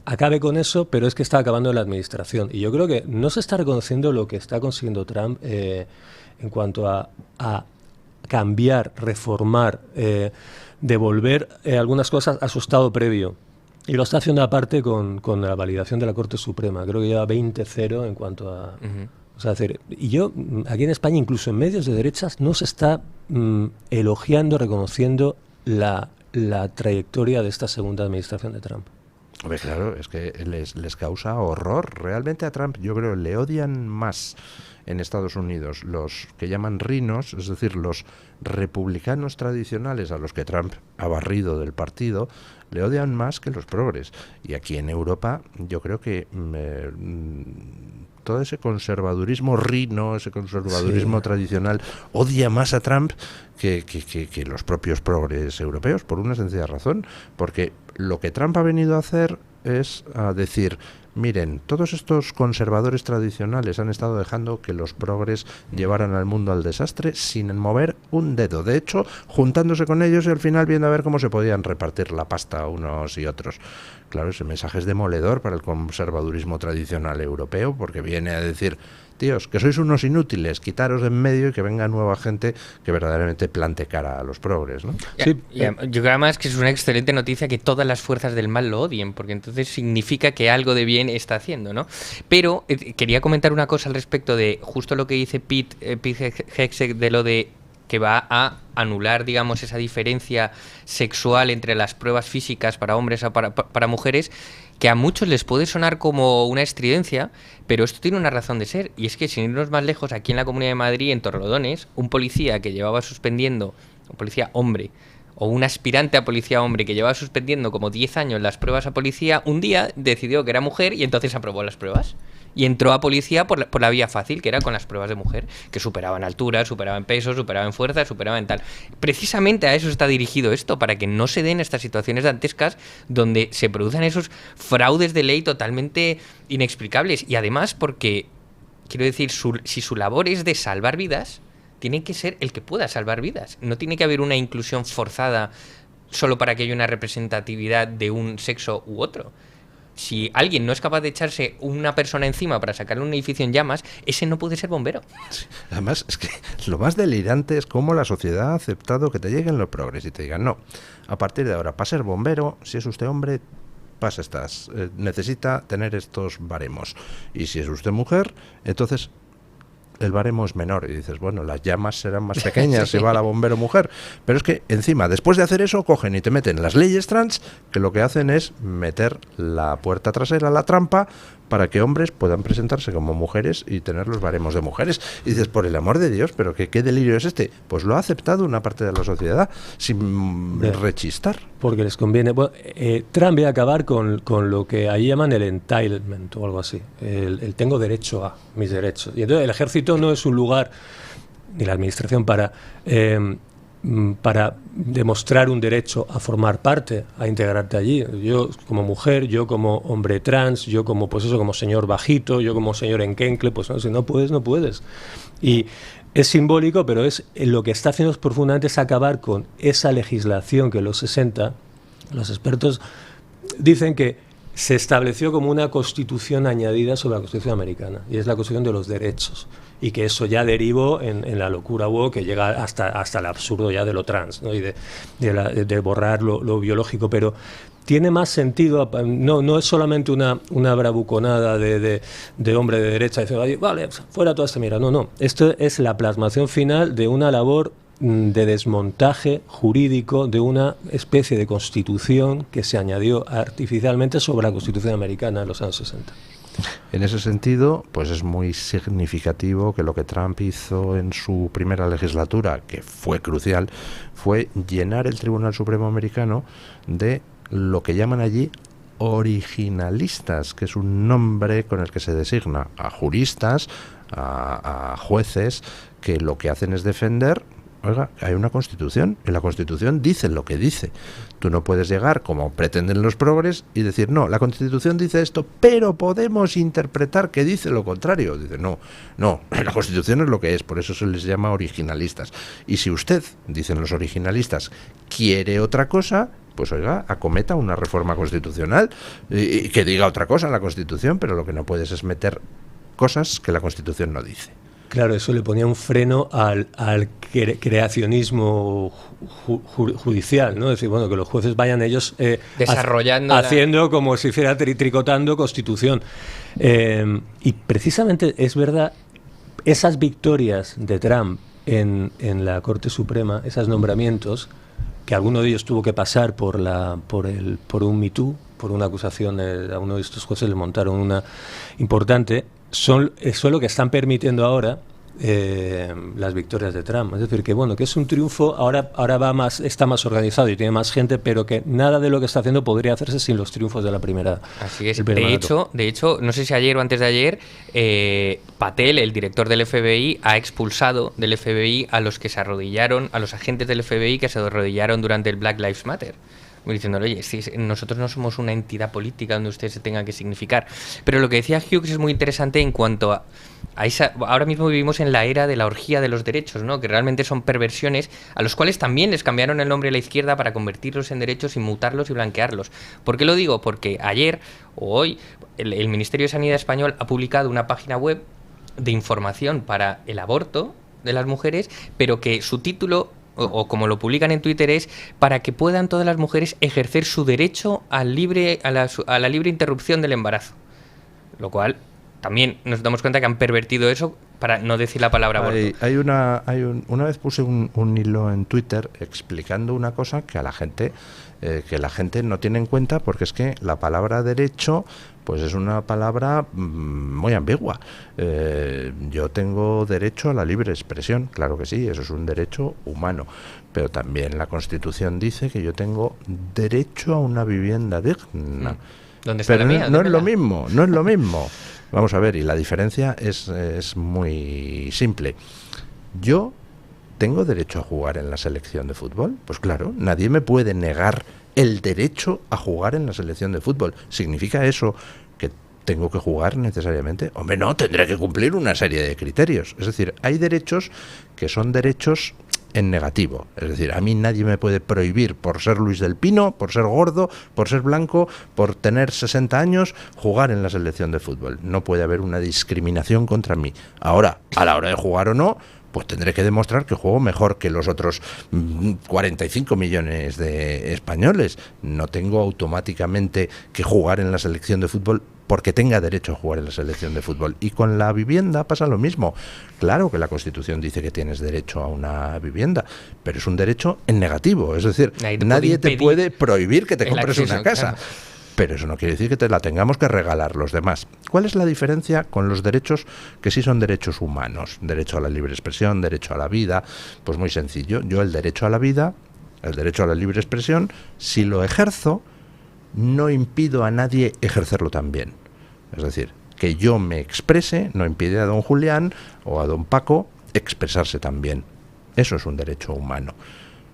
acabe con eso, pero es que está acabando la administración. Y yo creo que no se está reconociendo lo que está consiguiendo Trump en cuanto a cambiar, reformar, devolver algunas cosas a su estado previo. Y lo está haciendo aparte con la validación de la Corte Suprema. Creo que lleva 20-0 en cuanto a... O sea, y yo, aquí en España, incluso en medios de derechas, no se está elogiando, reconociendo la trayectoria de esta segunda administración de Trump. Hombre, claro, es que les causa horror. Realmente a Trump, yo creo, le odian más en Estados Unidos los que llaman rinos, es decir, los republicanos tradicionales a los que Trump ha barrido del partido, le odian más que los progres. Y aquí en Europa yo creo que todo ese conservadurismo rino, ese conservadurismo tradicional, odia más a Trump que los propios progres europeos, por una sencilla razón, porque lo que Trump ha venido a hacer es a decir, miren, todos estos conservadores tradicionales han estado dejando que los progres llevaran al mundo al desastre sin mover un dedo. De hecho, juntándose con ellos y al final viendo a ver cómo se podían repartir la pasta unos y otros. Claro, ese mensaje es demoledor para el conservadurismo tradicional europeo, porque viene a decir, tíos, que sois unos inútiles, quitaros de en medio y que venga nueva gente que verdaderamente plante cara a los progres, ¿no? Sí, Yo creo además que es una excelente noticia que todas las fuerzas del mal lo odien, porque entonces significa que algo de bien está haciendo, ¿no? Pero quería comentar una cosa al respecto de justo lo que dice Pete Hegseth de lo de que va a anular, digamos, esa diferencia sexual entre las pruebas físicas para hombres o para mujeres, que a muchos les puede sonar como una estridencia, pero esto tiene una razón de ser, y es que sin irnos más lejos, aquí en la Comunidad de Madrid, en Torrelodones, un policía que llevaba suspendiendo, un policía hombre, o un aspirante a policía hombre que llevaba suspendiendo como 10 años las pruebas a policía, un día decidió que era mujer y entonces aprobó las pruebas. Y entró a policía por la vía fácil, que era con las pruebas de mujer, que superaban altura, superaban peso, superaban fuerza, superaban tal. Precisamente a eso está dirigido esto, para que no se den estas situaciones dantescas donde se produzcan esos fraudes de ley totalmente inexplicables. Y además porque, quiero decir, si su labor es de salvar vidas, tiene que ser el que pueda salvar vidas. No tiene que haber una inclusión forzada solo para que haya una representatividad de un sexo u otro. Si alguien no es capaz de echarse una persona encima para sacarle un edificio en llamas, ese no puede ser bombero. Sí. Además, es que lo más delirante es cómo la sociedad ha aceptado que te lleguen los progres y te digan, no, a partir de ahora, para ser bombero, si es usted hombre, pasa estas, necesita tener estos baremos. Y si es usted mujer, entonces el baremo es menor. Y dices, bueno, las llamas serán más pequeñas si va la bombero mujer. Pero es que encima, después de hacer eso, cogen y te meten las leyes trans, que lo que hacen es meter la puerta trasera a la trampa para que hombres puedan presentarse como mujeres y tener los baremos de mujeres. Y dices, por el amor de Dios, pero ¿qué delirio es este? Pues lo ha aceptado una parte de la sociedad sin rechistar. Porque les conviene. Bueno, Trump va a acabar con lo que ahí llaman el entitlement o algo así. El tengo derecho a mis derechos. Y entonces el ejército no es un lugar, ni la administración, para demostrar un derecho a formar parte, a integrarte allí. Yo como mujer, yo como hombre trans, yo como como señor bajito, yo como señor enquencle, pues no, si no puedes, no puedes. Y es simbólico, pero lo que está haciendo profundamente es acabar con esa legislación que en los 60, los expertos dicen que se estableció como una constitución añadida sobre la Constitución americana, y es la Constitución de los derechos, y que eso ya derivó en la locura woke que llega hasta el absurdo ya de lo trans, ¿no? Y de borrar lo biológico, pero tiene más sentido, no es solamente una bravuconada de hombre de derecha, dice, vale, fuera toda esta mierda, no, esto es la plasmación final de una labor de desmontaje jurídico de una especie de constitución que se añadió artificialmente sobre la Constitución americana en los años 60. En ese sentido, pues es muy significativo que lo que Trump hizo en su primera legislatura, que fue crucial, fue llenar el Tribunal Supremo americano de lo que llaman allí originalistas, que es un nombre con el que se designa a juristas, a jueces, que lo que hacen es defender. Oiga, hay una Constitución y la Constitución dice lo que dice. Tú no puedes llegar, como pretenden los progres, y decir, no, la Constitución dice esto, pero podemos interpretar que dice lo contrario. Dice, no, la Constitución es lo que es, por eso se les llama originalistas. Y si usted, dicen los originalistas, quiere otra cosa, pues oiga, acometa una reforma constitucional y que diga otra cosa en la Constitución, pero lo que no puedes es meter cosas que la Constitución no dice. Claro, eso le ponía un freno al creacionismo judicial, ¿no? Es decir, bueno, que los jueces vayan ellos desarrollando haciendo como si fuera tricotando Constitución. Y precisamente es verdad, esas victorias de Trump en la Corte Suprema, esos nombramientos, que alguno de ellos tuvo que pasar por un Me Too, por una acusación, a uno de estos jueces le montaron una importante. Son lo que están permitiendo ahora las victorias de Trump. Es decir, que bueno, que es un triunfo, ahora está más organizado y tiene más gente, pero que nada de lo que está haciendo podría hacerse sin los triunfos de la primera. Así es. De hecho, no sé si ayer o antes de ayer, Patel, el director del FBI, ha expulsado del FBI a los que se arrodillaron, a los agentes del FBI que se arrodillaron durante el Black Lives Matter. Diciéndole, oye, si nosotros no somos una entidad política donde usted se tenga que significar. Pero lo que decía Hughes es muy interesante en cuanto a esa. Ahora mismo vivimos en la era de la orgía de los derechos, ¿no? Que realmente son perversiones a los cuales también les cambiaron el nombre a la izquierda para convertirlos en derechos y mutarlos y blanquearlos. ¿Por qué lo digo? Porque ayer o hoy el Ministerio de Sanidad español ha publicado una página web de información para el aborto de las mujeres, pero que su título, o como lo publican en Twitter, es para que puedan todas las mujeres ejercer su derecho a la libre interrupción del embarazo. Lo cual también nos damos cuenta que han pervertido eso para no decir la palabra aborto. Una vez puse un hilo en Twitter explicando una cosa que la gente no tiene en cuenta, porque es que la palabra derecho pues es una palabra muy ambigua. Yo tengo derecho a la libre expresión, claro que sí, eso es un derecho humano, pero también la Constitución dice que yo tengo derecho a una vivienda digna. ¿Dónde está pero la mía? No es lo mismo. Vamos a ver, y la diferencia es muy simple. Yo tengo derecho a jugar en la selección de fútbol, pues claro, nadie me puede negar el derecho a jugar en la selección de fútbol. ¿Significa eso que tengo que jugar necesariamente? Hombre, no, tendré que cumplir una serie de criterios. Es decir, hay derechos que son derechos en negativo. Es decir, a mí nadie me puede prohibir, por ser Luis del Pino, por ser gordo, por ser blanco, por tener 60 años, jugar en la selección de fútbol. No puede haber una discriminación contra mí. Ahora, a la hora de jugar o no, pues tendré que demostrar que juego mejor que los otros 45 millones de españoles. No tengo automáticamente que jugar en la selección de fútbol porque tenga derecho a jugar en la selección de fútbol. Y con la vivienda pasa lo mismo. Claro que la Constitución dice que tienes derecho a una vivienda, pero es un derecho en negativo. Es decir, nadie te puede prohibir que te compres una casa. pero eso no quiere decir que te la tengamos que regalar los demás. ¿Cuál es la diferencia con los derechos que sí son derechos humanos? Derecho a la libre expresión, derecho a la vida. Pues muy sencillo, yo el derecho a la vida, el derecho a la libre expresión, si lo ejerzo, no impido a nadie ejercerlo también. Es decir, que yo me exprese no impide a don Julián o a don Paco expresarse también. Eso es un derecho humano.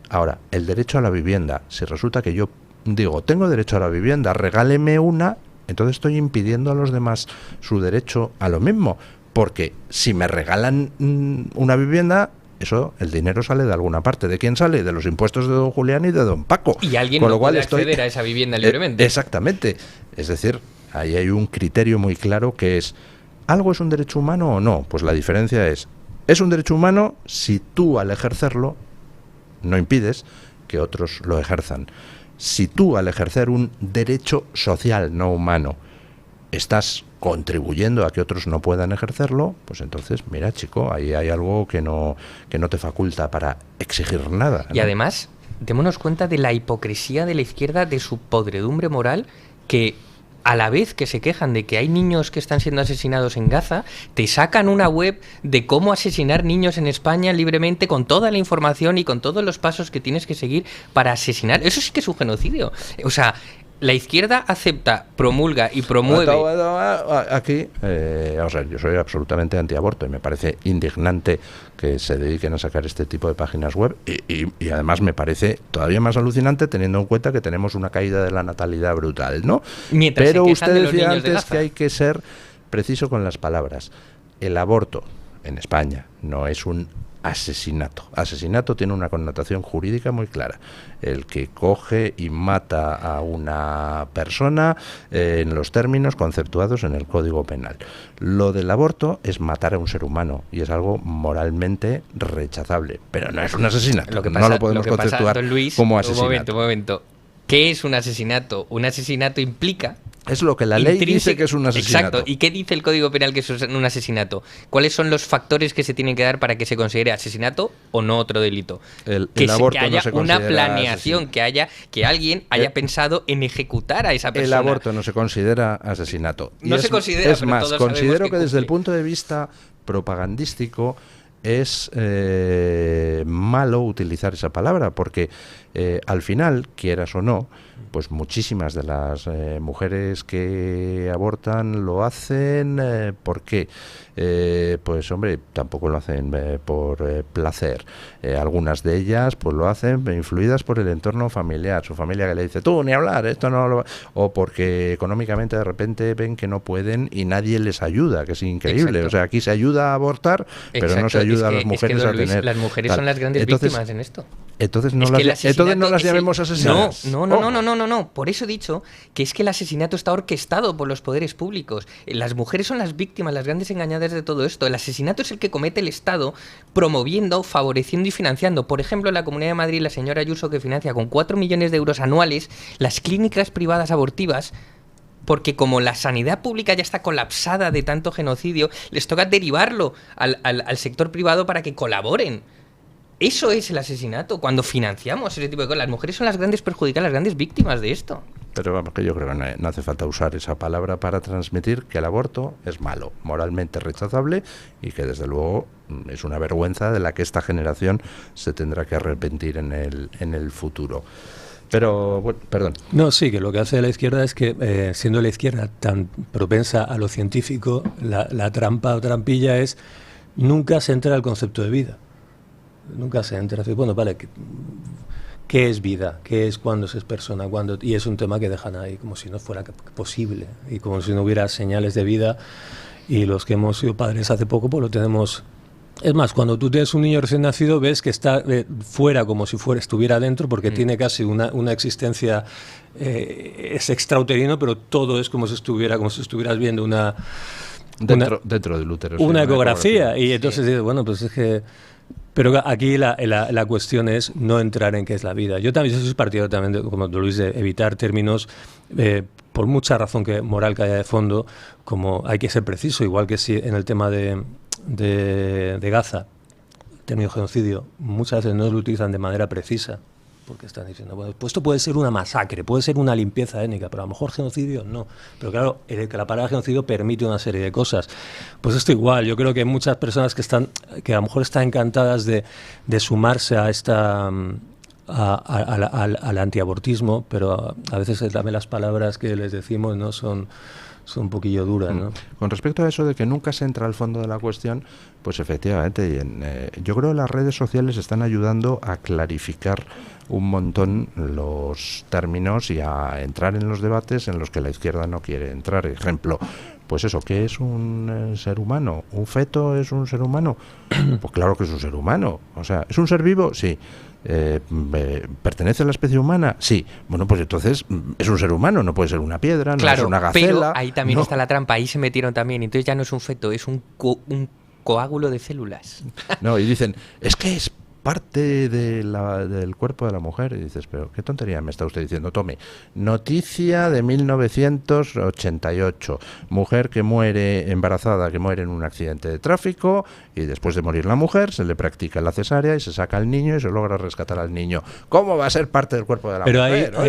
Ahora, el derecho a la vivienda, si resulta que yo digo, tengo derecho a la vivienda, regáleme una, entonces estoy impidiendo a los demás su derecho a lo mismo, porque si me regalan una vivienda, eso, el dinero sale de alguna parte. ¿De quién sale? De los impuestos de don Julián y de don Paco. Y alguien no puede acceder a esa vivienda libremente. Exactamente. Es decir, ahí hay un criterio muy claro que es, ¿algo es un derecho humano o no? Pues la diferencia es un derecho humano si tú al ejercerlo no impides que otros lo ejerzan. Si tú al ejercer un derecho social no humano estás contribuyendo a que otros no puedan ejercerlo, pues entonces, mira, chico, ahí hay algo que no te faculta para exigir nada, ¿no? Y además, démonos cuenta de la hipocresía de la izquierda, de su podredumbre moral, que a la vez que se quejan de que hay niños que están siendo asesinados en Gaza, te sacan una web de cómo asesinar niños en España libremente, con toda la información y con todos los pasos que tienes que seguir para asesinar. Eso sí que es un genocidio. O sea, la izquierda acepta, promulga y promueve... Aquí, o sea, yo soy absolutamente antiaborto y me parece indignante que se dediquen a sacar este tipo de páginas web y además me parece todavía más alucinante teniendo en cuenta que tenemos una caída de la natalidad brutal, ¿no? Pero usted decía antes que hay que ser preciso con las palabras. El aborto en España no es un asesinato. Asesinato tiene una connotación jurídica muy clara. El que coge y mata a una persona en los términos conceptuados en el Código Penal. Lo del aborto es matar a un ser humano y es algo moralmente rechazable, pero no es un asesinato. No lo podemos conceptuar don Luis, como asesinato. Un momento. ¿Qué es un asesinato? Un asesinato implica... Es lo que la ley dice que es un asesinato. Exacto. ¿Y qué dice el Código Penal que es un asesinato? ¿Cuáles son los factores que se tienen que dar para que se considere asesinato o no otro delito? El que aborto haya no se una considera planeación, que alguien haya pensado en ejecutar a esa persona. El aborto no se considera asesinato. No se considera, es más, considero que desde el cumple. punto de vista propagandístico es malo utilizar esa palabra, porque al final, quieras o no, pues muchísimas de las mujeres que abortan lo hacen ¿por qué? Pues hombre, tampoco lo hacen por placer. Algunas de ellas pues lo hacen influidas por el entorno familiar, su familia que le dice, tú ni hablar, esto no lo... o porque económicamente de repente ven que no pueden y nadie les ayuda, que es increíble. Exacto. O sea, aquí se ayuda a abortar, pero Exacto. no se ayuda a las mujeres a tener... Las mujeres son las grandes víctimas en esto. Entonces no las llamemos asesinadas. No. Por eso he dicho que es que el asesinato está orquestado por los poderes públicos. Las mujeres son las víctimas, las grandes engañadas de todo esto. El asesinato es el que comete el Estado promoviendo, favoreciendo y financiando. Por ejemplo, en la Comunidad de Madrid, la señora Ayuso, que financia con 4 millones de euros anuales las clínicas privadas abortivas, porque como la sanidad pública ya está colapsada de tanto genocidio, les toca derivarlo al sector privado para que colaboren. Eso es el asesinato, cuando financiamos ese tipo de cosas. Las mujeres son las grandes perjudicadas, las grandes víctimas de esto. Pero vamos, que yo creo que no hace falta usar esa palabra para transmitir que el aborto es malo, moralmente rechazable y que desde luego es una vergüenza de la que esta generación se tendrá que arrepentir en el futuro. Pero, bueno, perdón. No, sí, que lo que hace la izquierda es que, siendo la izquierda tan propensa a lo científico, la trampa o trampilla es nunca se entra al concepto de vida. Nunca se entra. Bueno, vale, ¿qué es vida? ¿Qué es cuando se es persona? ¿Cuándo? Y es un tema que dejan ahí como si no fuera posible y como si no hubiera señales de vida. Y los que hemos sido padres hace poco, pues lo tenemos. Es más, cuando tú tienes un niño recién nacido, ves que está fuera como si estuviera dentro, porque tiene casi una existencia, es extrauterino, pero todo es como si estuvieras viendo dentro del útero. Una ecografía. Y entonces dices, bueno, pues es que... Pero aquí la cuestión es no entrar en qué es la vida. Yo soy partidario también, como Luis, de evitar términos, por mucha razón moral que haya de fondo, como hay que ser preciso, igual que si en el tema de Gaza, el término genocidio, muchas veces no lo utilizan de manera precisa. porque están diciendo, bueno, pues esto puede ser una masacre, puede ser una limpieza étnica, pero a lo mejor genocidio no. Pero claro, que la palabra genocidio permite una serie de cosas. Pues esto igual, yo creo que hay muchas personas que a lo mejor están encantadas de sumarse a esta... al antiabortismo, pero a veces también las palabras que les decimos no son un poquillo duras, ¿no? Con respecto a eso de que nunca se entra al fondo de la cuestión, pues efectivamente, yo creo que las redes sociales están ayudando a clarificar un montón los términos y a entrar en los debates en los que la izquierda no quiere entrar. Ejemplo, pues eso, ¿qué es un ser humano? ¿Un feto es un ser humano? Pues claro que es un ser humano. O sea, ¿es un ser vivo? Sí. ¿Pertenece a la especie humana? Sí. Bueno, pues entonces es un ser humano, no puede ser una piedra, no es una gacela. Pero ahí también está la trampa, ahí se metieron también. Entonces ya no es un feto, es un coágulo de células. No, y dicen, es que es parte del cuerpo de la mujer. Y dices, pero qué tontería me está usted diciendo. Tome, noticia de 1988, mujer que muere embarazada, que muere en un accidente de tráfico, y después de morir la mujer se le practica la cesárea y se saca al niño y se logra rescatar al niño. ¿Cómo va a ser parte del cuerpo de la mujer? Pero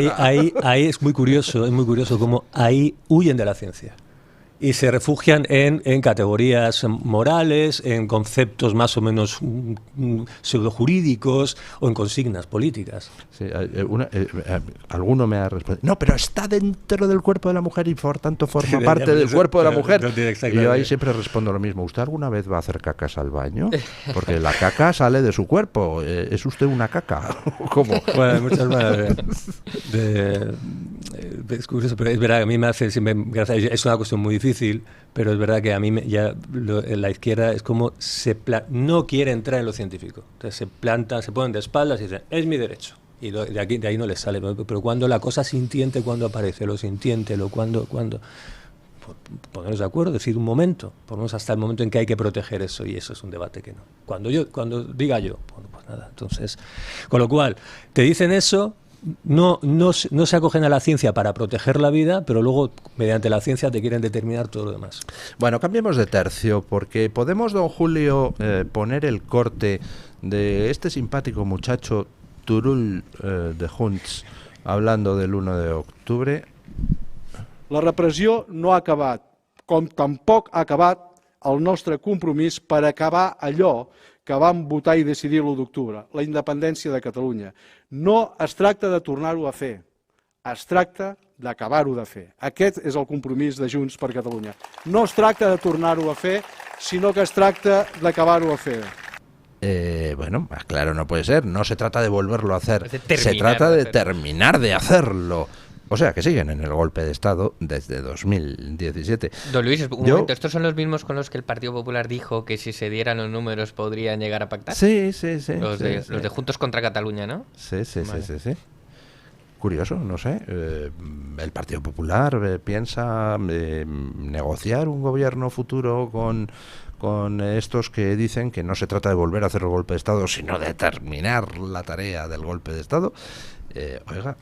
ahí es muy curioso cómo ahí huyen de la ciencia y se refugian en categorías morales, en conceptos más o menos pseudojurídicos o en consignas políticas. Sí, alguno me ha respondido, no, pero está dentro del cuerpo de la mujer y por tanto forma parte del cuerpo de la mujer. Y yo ahí siempre respondo lo mismo. ¿Usted alguna vez va a hacer cacas al baño? Porque la caca sale de su cuerpo. ¿Es usted una caca? ¿Cómo? Bueno, muchas maneras es curioso, pero es verdad que a mí me hace siempre gracia. Es una cuestión muy difícil, pero es verdad que a mí la izquierda es como no quiere entrar en lo científico. Entonces se ponen de espaldas y dicen, es mi derecho. Y de ahí no les sale. Pero cuando la cosa sintiente, cuando aparece lo sintiente, cuando ponernos de acuerdo, decir un momento, ponernos hasta el momento en que hay que proteger eso, y eso es un debate que no. Cuando diga yo, bueno, pues nada. Entonces, con lo cual, te dicen eso. No se acogen a la ciencia para proteger la vida, pero luego mediante la ciencia te quieren determinar todo lo demás. Bueno, cambiemos de tercio, porque podemos, don Julio, poner el corte de este simpático muchacho Turull de Junts hablando del 1 de octubre. La repressió no ha acabat, com tampoc ha acabat el nostre compromís per acabar allò que vam votar i decidir l'1 d'octubre, la independència de Catalunya. No es tracta de tornar-ho a fer, es tracta d'acabar-ho de fer. Aquest és el compromís de Junts per Catalunya. No es tracta de tornar-ho a fer, sinó que es tracta d'acabar-ho a fer. Bueno, claro, no puede ser. No se trata de volverlo a hacer, se trata de terminar de hacerlo. O sea, que siguen en el golpe de Estado desde 2017. Don Luis, un momento, ¿estos son los mismos con los que el Partido Popular dijo que si se dieran los números podrían llegar a pactar? Sí. Los de Juntos contra Cataluña, ¿no? Sí. Curioso, no sé. El Partido Popular piensa negociar un gobierno futuro con estos que dicen que no se trata de volver a hacer el golpe de Estado, sino de terminar la tarea del golpe de Estado. Oiga...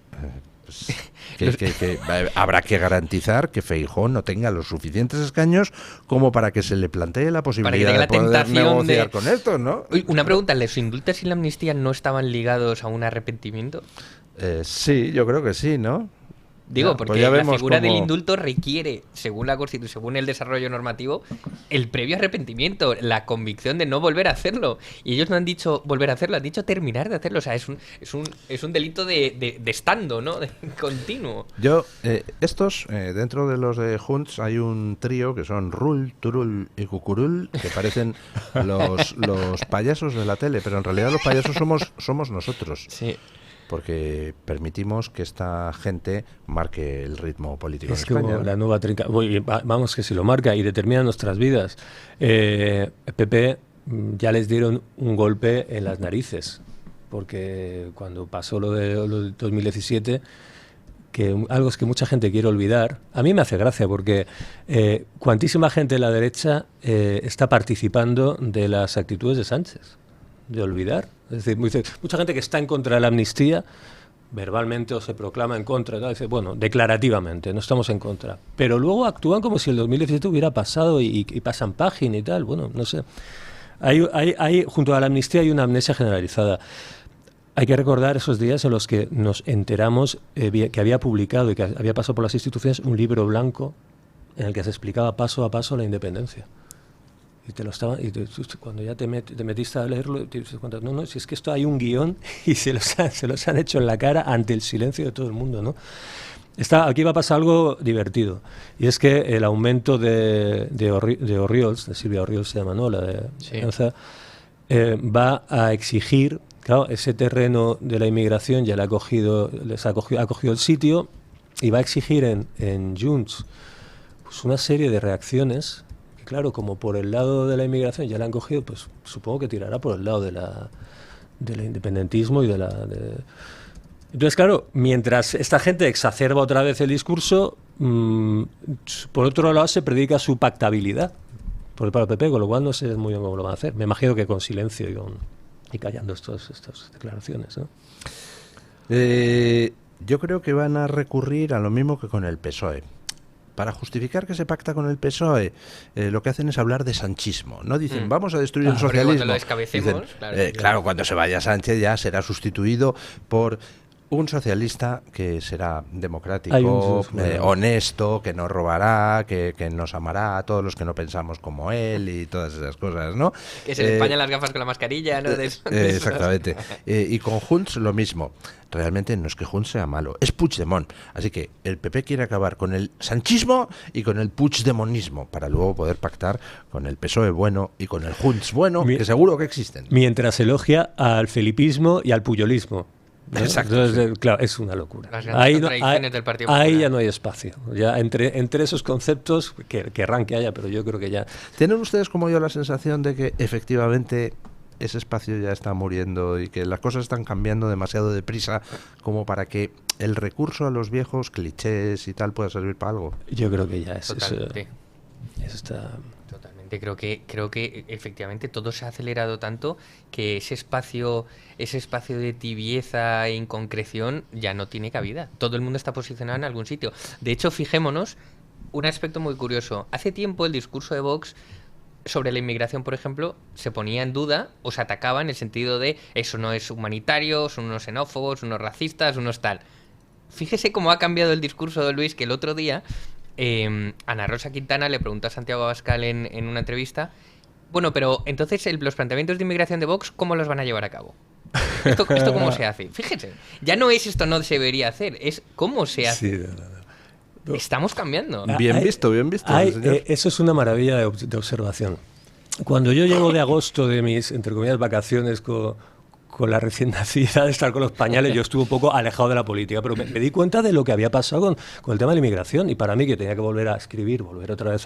Que habrá que garantizar que Feijóo no tenga los suficientes escaños como para que se le plantee la posibilidad de poder negociar con esto, ¿no? Una pregunta, ¿los indultos y la amnistía no estaban ligados a un arrepentimiento? Sí, yo creo que sí, ¿no? Digo, porque pues la figura del indulto requiere, según la Constitución, según el desarrollo normativo, el previo arrepentimiento, la convicción de no volver a hacerlo. Y ellos no han dicho volver a hacerlo, han dicho terminar de hacerlo. O sea, es un delito de estando, ¿no? De continuo. Estos, dentro de los de Junts, hay un trío que son Rull, Turull y Cucurull, que parecen los payasos de la tele, pero en realidad los payasos somos nosotros. Sí. Porque permitimos que esta gente marque el ritmo político en España. Es como la nueva trinca. Vamos, que si lo marca y determina nuestras vidas. PP ya les dieron un golpe en las narices, porque cuando pasó lo de 2017, algo es que mucha gente quiere olvidar. A mí me hace gracia porque cuantísima gente de la derecha está participando de las actitudes de Sánchez, de olvidar. Es decir, mucha gente que está en contra de la amnistía, verbalmente o se proclama en contra, ¿no? Dice, bueno, declarativamente, no estamos en contra. Pero luego actúan como si el 2017 hubiera pasado y pasan página y tal. Bueno, no sé. Junto a la amnistía hay una amnesia generalizada. Hay que recordar esos días en los que nos enteramos que había publicado y que había pasado por las instituciones un libro blanco en el que se explicaba paso a paso la independencia. Y cuando ya te metiste a leerlo, te das cuenta, no, si es que esto hay un guión y se los han hecho en la cara ante el silencio de todo el mundo, ¿no? Aquí va a pasar algo divertido, y es que el aumento de Orriols, de Silvia Orriols se llama, ¿no? La de Alianza, va a exigir, claro, ese terreno de la inmigración ya ha cogido el sitio, y va a exigir en Junts pues una serie de reacciones que, claro, como por el lado de la inmigración ya la han cogido, pues supongo que tirará por el lado del independentismo y Entonces, claro, mientras esta gente exacerba otra vez el discurso, por otro lado se predica su pactabilidad para el PP, con lo cual no sé muy bien cómo lo van a hacer. Me imagino que con silencio y callando estas declaraciones, ¿no? Yo creo que van a recurrir a lo mismo que con el PSOE. Para justificar que se pacta con el PSOE, lo que hacen es hablar de sanchismo. No dicen, vamos a destruir el socialismo. Cuando lo descabecemos, dicen, claro, cuando se vaya Sánchez ya será sustituido por un socialista que será democrático, honesto, que no robará, que nos amará a todos los que no pensamos como él y todas esas cosas, ¿no? Que se le empañan las gafas con la mascarilla, ¿no? Exactamente. Y con Junts lo mismo. Realmente no es que Junts sea malo, es Puigdemont. Así que el PP quiere acabar con el sanchismo y con el puigdemonismo para luego poder pactar con el PSOE bueno y con el Junts bueno, que seguro que existen. Mientras elogia al felipismo y al puyolismo. ¿No? Exacto. Entonces, claro, es una locura. Del Partido Popular. Ahí ya no hay espacio. Ya entre esos conceptos, querrán que haya, pero yo creo que ya... ¿Tienen ustedes como yo la sensación de que efectivamente ese espacio ya está muriendo y que las cosas están cambiando demasiado deprisa como para que el recurso a los viejos clichés y tal pueda servir para algo? Yo creo que ya es... Totalmente. Eso está... Totalmente. Creo que efectivamente todo se ha acelerado tanto que ese espacio de tibieza e inconcreción ya no tiene cabida. Todo el mundo está posicionado en algún sitio. De hecho, fijémonos, un aspecto muy curioso. Hace tiempo el discurso de Vox sobre la inmigración, por ejemplo, se ponía en duda o se atacaba en el sentido de eso no es humanitario, son unos xenófobos, unos racistas, unos tal. Fíjese cómo ha cambiado el discurso de Luis, que el otro día Ana Rosa Quintana le preguntó a Santiago Abascal en una entrevista, bueno, pero entonces los planteamientos de inmigración de Vox, ¿cómo los van a llevar a cabo? ¿Esto cómo se hace? Fíjese, ya no es esto no se debería hacer, es cómo se hace. Sí, no. Estamos cambiando. Bien visto. Eso es una maravilla de observación. Cuando yo llego de agosto de mis, entre comillas, vacaciones con la recién nacida, de estar con los pañales, yo estuve un poco alejado de la política, pero me di cuenta de lo que había pasado con el tema de la inmigración, y para mí, que tenía que volver a escribir, volver otra vez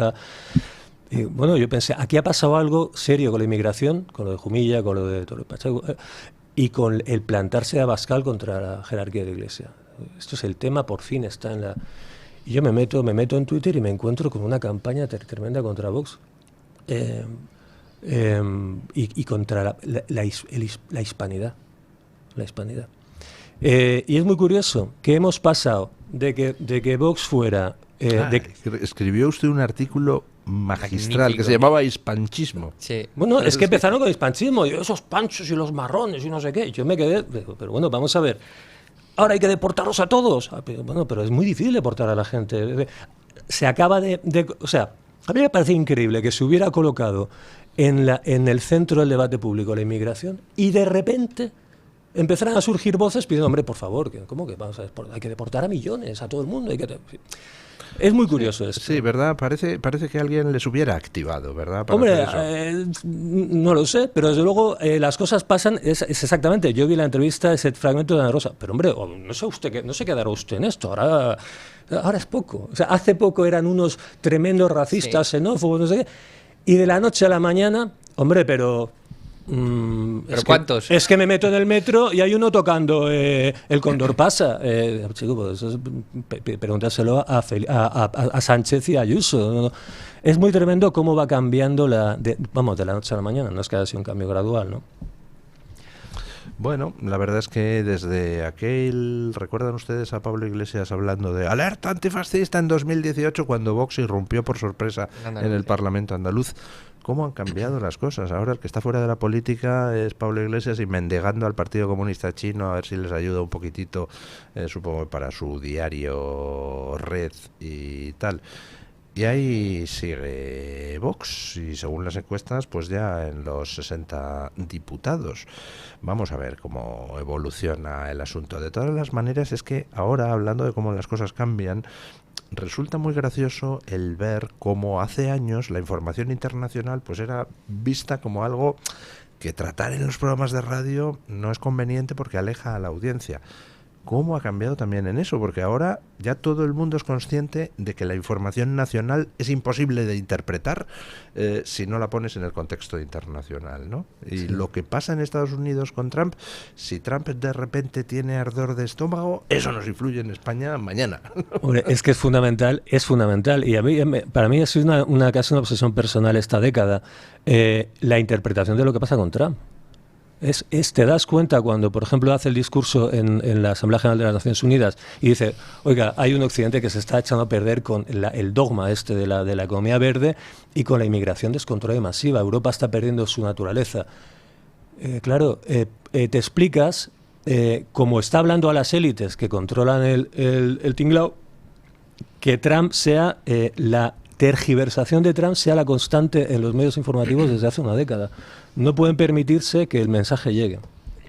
y bueno, yo pensé, aquí ha pasado algo serio con la inmigración, con lo de Jumilla, con lo de Torre Pacheco, y con el plantarse de Abascal contra la jerarquía de la Iglesia. Esto es el tema, por fin está en la... Y yo me meto en Twitter y me encuentro con una campaña tremenda contra Vox. Y contra la hispanidad. Y es muy curioso que hemos pasado de que Vox fuera... escribió usted un artículo magistral magnífico, que se llamaba hispanchismo. Sí. Bueno, es que empezaron con hispanchismo, y esos panchos y los marrones y no sé qué. Yo me quedé, pero bueno, vamos a ver. Ahora hay que deportarlos a todos. Bueno, pero es muy difícil deportar a la gente. Se acaba o sea, a mí me parece increíble que se hubiera colocado en el centro del debate público la inmigración, y de repente empezaran a surgir voces pidiendo, hombre, por favor, ¿cómo que vamos a hay que deportar a millones, a todo el mundo? Es muy curioso esto. Sí, ¿verdad? Parece que alguien les hubiera activado, ¿verdad? Para hombre, no lo sé, pero desde luego las cosas pasan, es exactamente, yo vi la entrevista, ese fragmento de Ana Rosa, pero hombre, no se quedará usted en esto, ahora es poco. O sea, hace poco eran unos tremendos racistas, xenófobos, no sé qué, y de la noche a la mañana, hombre, pero... ¿Pero cuántos? Es que me meto en el metro y hay uno tocando El Cóndor pasa. Chico, pues pregúntaselo a Sánchez y a Ayuso. ¿No? Es muy tremendo cómo va cambiando de la noche a la mañana. No es que haya sido un cambio gradual, ¿no? Bueno, la verdad es que desde ¿recuerdan ustedes a Pablo Iglesias hablando de alerta antifascista en 2018, cuando Vox irrumpió por sorpresa en el Parlamento andaluz? cómo han cambiado las cosas. Ahora el que está fuera de la política es Pablo Iglesias y mendigando al Partido Comunista Chino a ver si les ayuda un poquitito, supongo, para su diario Red y tal. Y ahí sigue Vox, y según las encuestas, pues ya en los 60 diputados. Vamos a ver cómo evoluciona el asunto. De todas las maneras, es que ahora, hablando de cómo las cosas cambian, resulta muy gracioso el ver cómo hace años la información internacional pues era vista como algo que tratar en los programas de radio no es conveniente porque aleja a la audiencia. ¿Cómo ha cambiado también en eso? Porque ahora ya todo el mundo es consciente de que la información nacional es imposible de interpretar si no la pones en el contexto internacional, ¿no? Y sí. Lo que pasa en Estados Unidos con Trump, si Trump de repente tiene ardor de estómago, eso nos influye en España mañana. Hombre, es que es fundamental. Y a mí, para mí ha sido casi una obsesión personal esta década, la interpretación de lo que pasa con Trump. Te das cuenta cuando, por ejemplo, hace el discurso en la Asamblea General de las Naciones Unidas y dice, oiga, hay un Occidente que se está echando a perder con el dogma de la economía verde y con la inmigración descontrolada y masiva. Europa está perdiendo su naturaleza. Te explicas, como está hablando a las élites que controlan el tinglao, que Trump sea la tergiversación de Trump sea la constante en los medios informativos desde hace una década. No pueden permitirse que el mensaje llegue.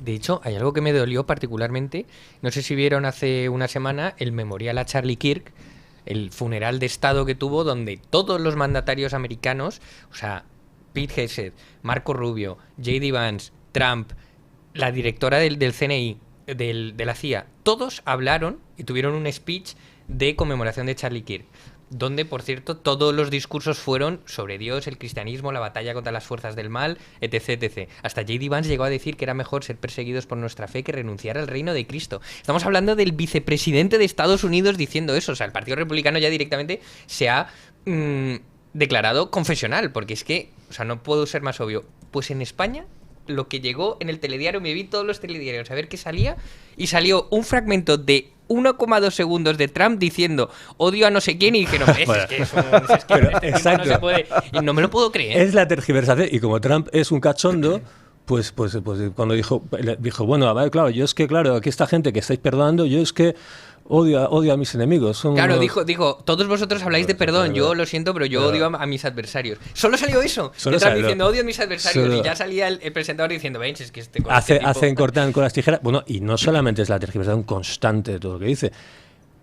De hecho, hay algo que me dolió particularmente. No sé si vieron hace una semana el memorial a Charlie Kirk, el funeral de Estado que tuvo, donde todos los mandatarios americanos, o sea, Pete Hegseth, Marco Rubio, J.D. Vance, Trump, la directora del CNI, de la CIA, todos hablaron y tuvieron un speech de conmemoración de Charlie Kirk, donde, por cierto, todos los discursos fueron sobre Dios, el cristianismo, la batalla contra las fuerzas del mal, etc, etc. Hasta J.D. Vance llegó a decir que era mejor ser perseguidos por nuestra fe que renunciar al reino de Cristo. Estamos hablando del vicepresidente de Estados Unidos diciendo eso. O sea, el Partido Republicano ya directamente se ha declarado confesional, porque es que, o sea, no puedo ser más obvio. Pues en España, lo que llegó en el telediario, me vi todos los telediarios a ver qué salía, y salió un fragmento de 1,2 segundos de Trump diciendo odio a no sé quién, y dijeron, no se puede, y no me lo puedo creer. Es la tergiversación, y como Trump es un cachondo, pues cuando dijo, bueno, a ver, claro, yo es que, claro, aquí esta gente que estáis perdonando, yo es que odio a mis enemigos. Claro, dijo, todos vosotros habláis de perdón, yo lo siento, pero yo odio a mis adversarios. Solo salió eso. Trump diciendo odio a mis adversarios, y ya salía el presentador diciendo, veis, es que cortan con las tijeras. Bueno, y no solamente es la tergiversación constante de todo lo que dice,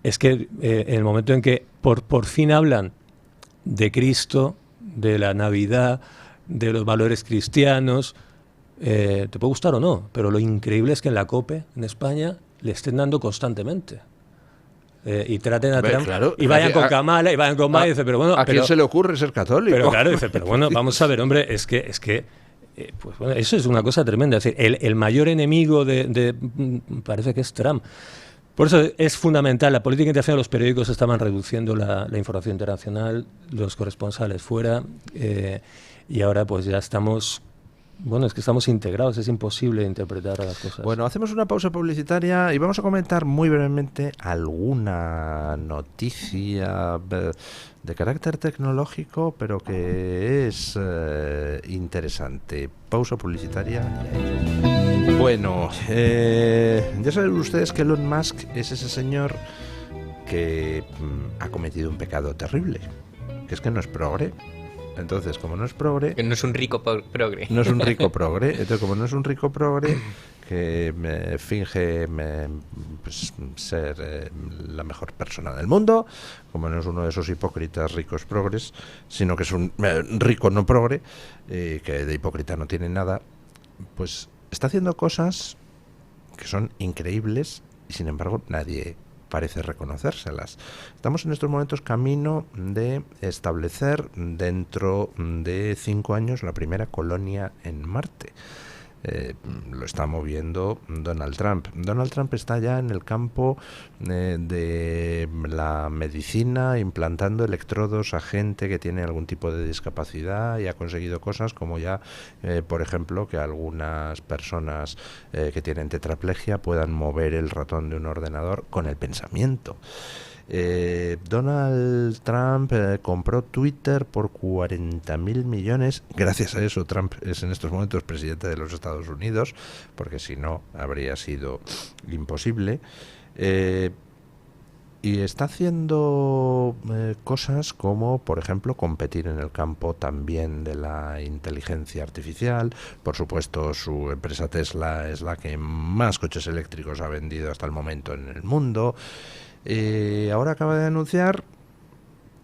es que en el momento en que por fin hablan de Cristo, de la Navidad, de los valores cristianos, te puede gustar o no, pero lo increíble es que en la COPE, en España, le estén dando constantemente. Y traten a Trump, claro, y vayan con Kamala, y vayan con Biden, dice, pero bueno... ¿A quién se le ocurre ser católico? Pero claro, dice, pero bueno, vamos a ver, hombre, es que pues bueno, eso es una cosa tremenda. Es decir, el mayor enemigo parece que es Trump. Por eso es fundamental. La política internacional, los periódicos estaban reduciendo la información internacional, los corresponsales fuera, y ahora pues ya estamos... Bueno, es que estamos integrados, es imposible interpretar las cosas. Bueno, hacemos una pausa publicitaria y vamos a comentar muy brevemente alguna noticia de carácter tecnológico, pero que es interesante. Pausa publicitaria. Bueno, ya saben ustedes que Elon Musk es ese señor que ha cometido un pecado terrible, que es que no es progre. Entonces, como no es progre... Que no es un rico progre. No es un rico progre. Entonces, como no es un rico progre, que finge ser la mejor persona del mundo, como no es uno de esos hipócritas ricos progres, sino que es un rico no progre, que de hipócrita no tiene nada, pues está haciendo cosas que son increíbles y, sin embargo, nadie parece reconocérselas. Estamos en estos momentos camino de establecer dentro de 5 años la primera colonia en Marte. Lo está moviendo Donald Trump. Donald Trump está ya en el campo de la medicina, implantando electrodos a gente que tiene algún tipo de discapacidad, y ha conseguido cosas como ya, por ejemplo, que algunas personas que tienen tetraplegia puedan mover el ratón de un ordenador con el pensamiento. Donald Trump compró Twitter por 40.000 millones. Gracias a eso Trump es en estos momentos presidente de los Estados Unidos, porque si no habría sido imposible. Y está haciendo cosas como, por ejemplo, competir en el campo también de la inteligencia artificial. Por supuesto, su empresa Tesla es la que más coches eléctricos ha vendido hasta el momento en el mundo. Ahora acaba de anunciar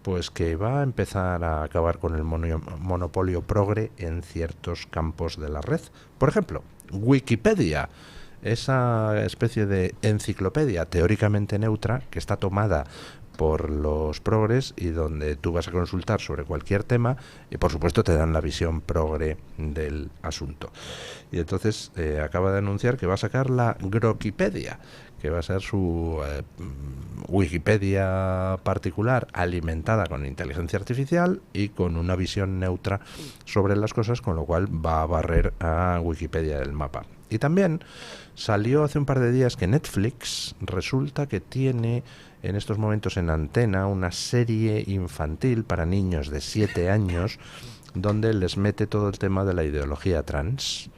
pues que va a empezar a acabar con el monopolio progre en ciertos campos de la red. Por ejemplo, Wikipedia, esa especie de enciclopedia teóricamente neutra que está tomada por los progres y donde tú vas a consultar sobre cualquier tema y por supuesto te dan la visión progre del asunto. Y entonces acaba de anunciar que va a sacar la Grokipedia, que va a ser su Wikipedia particular alimentada con inteligencia artificial y con una visión neutra sobre las cosas, con lo cual va a barrer a Wikipedia del mapa. Y también salió hace un par de días que Netflix resulta que tiene en estos momentos en antena una serie infantil para niños de 7 años donde les mete todo el tema de la ideología trans.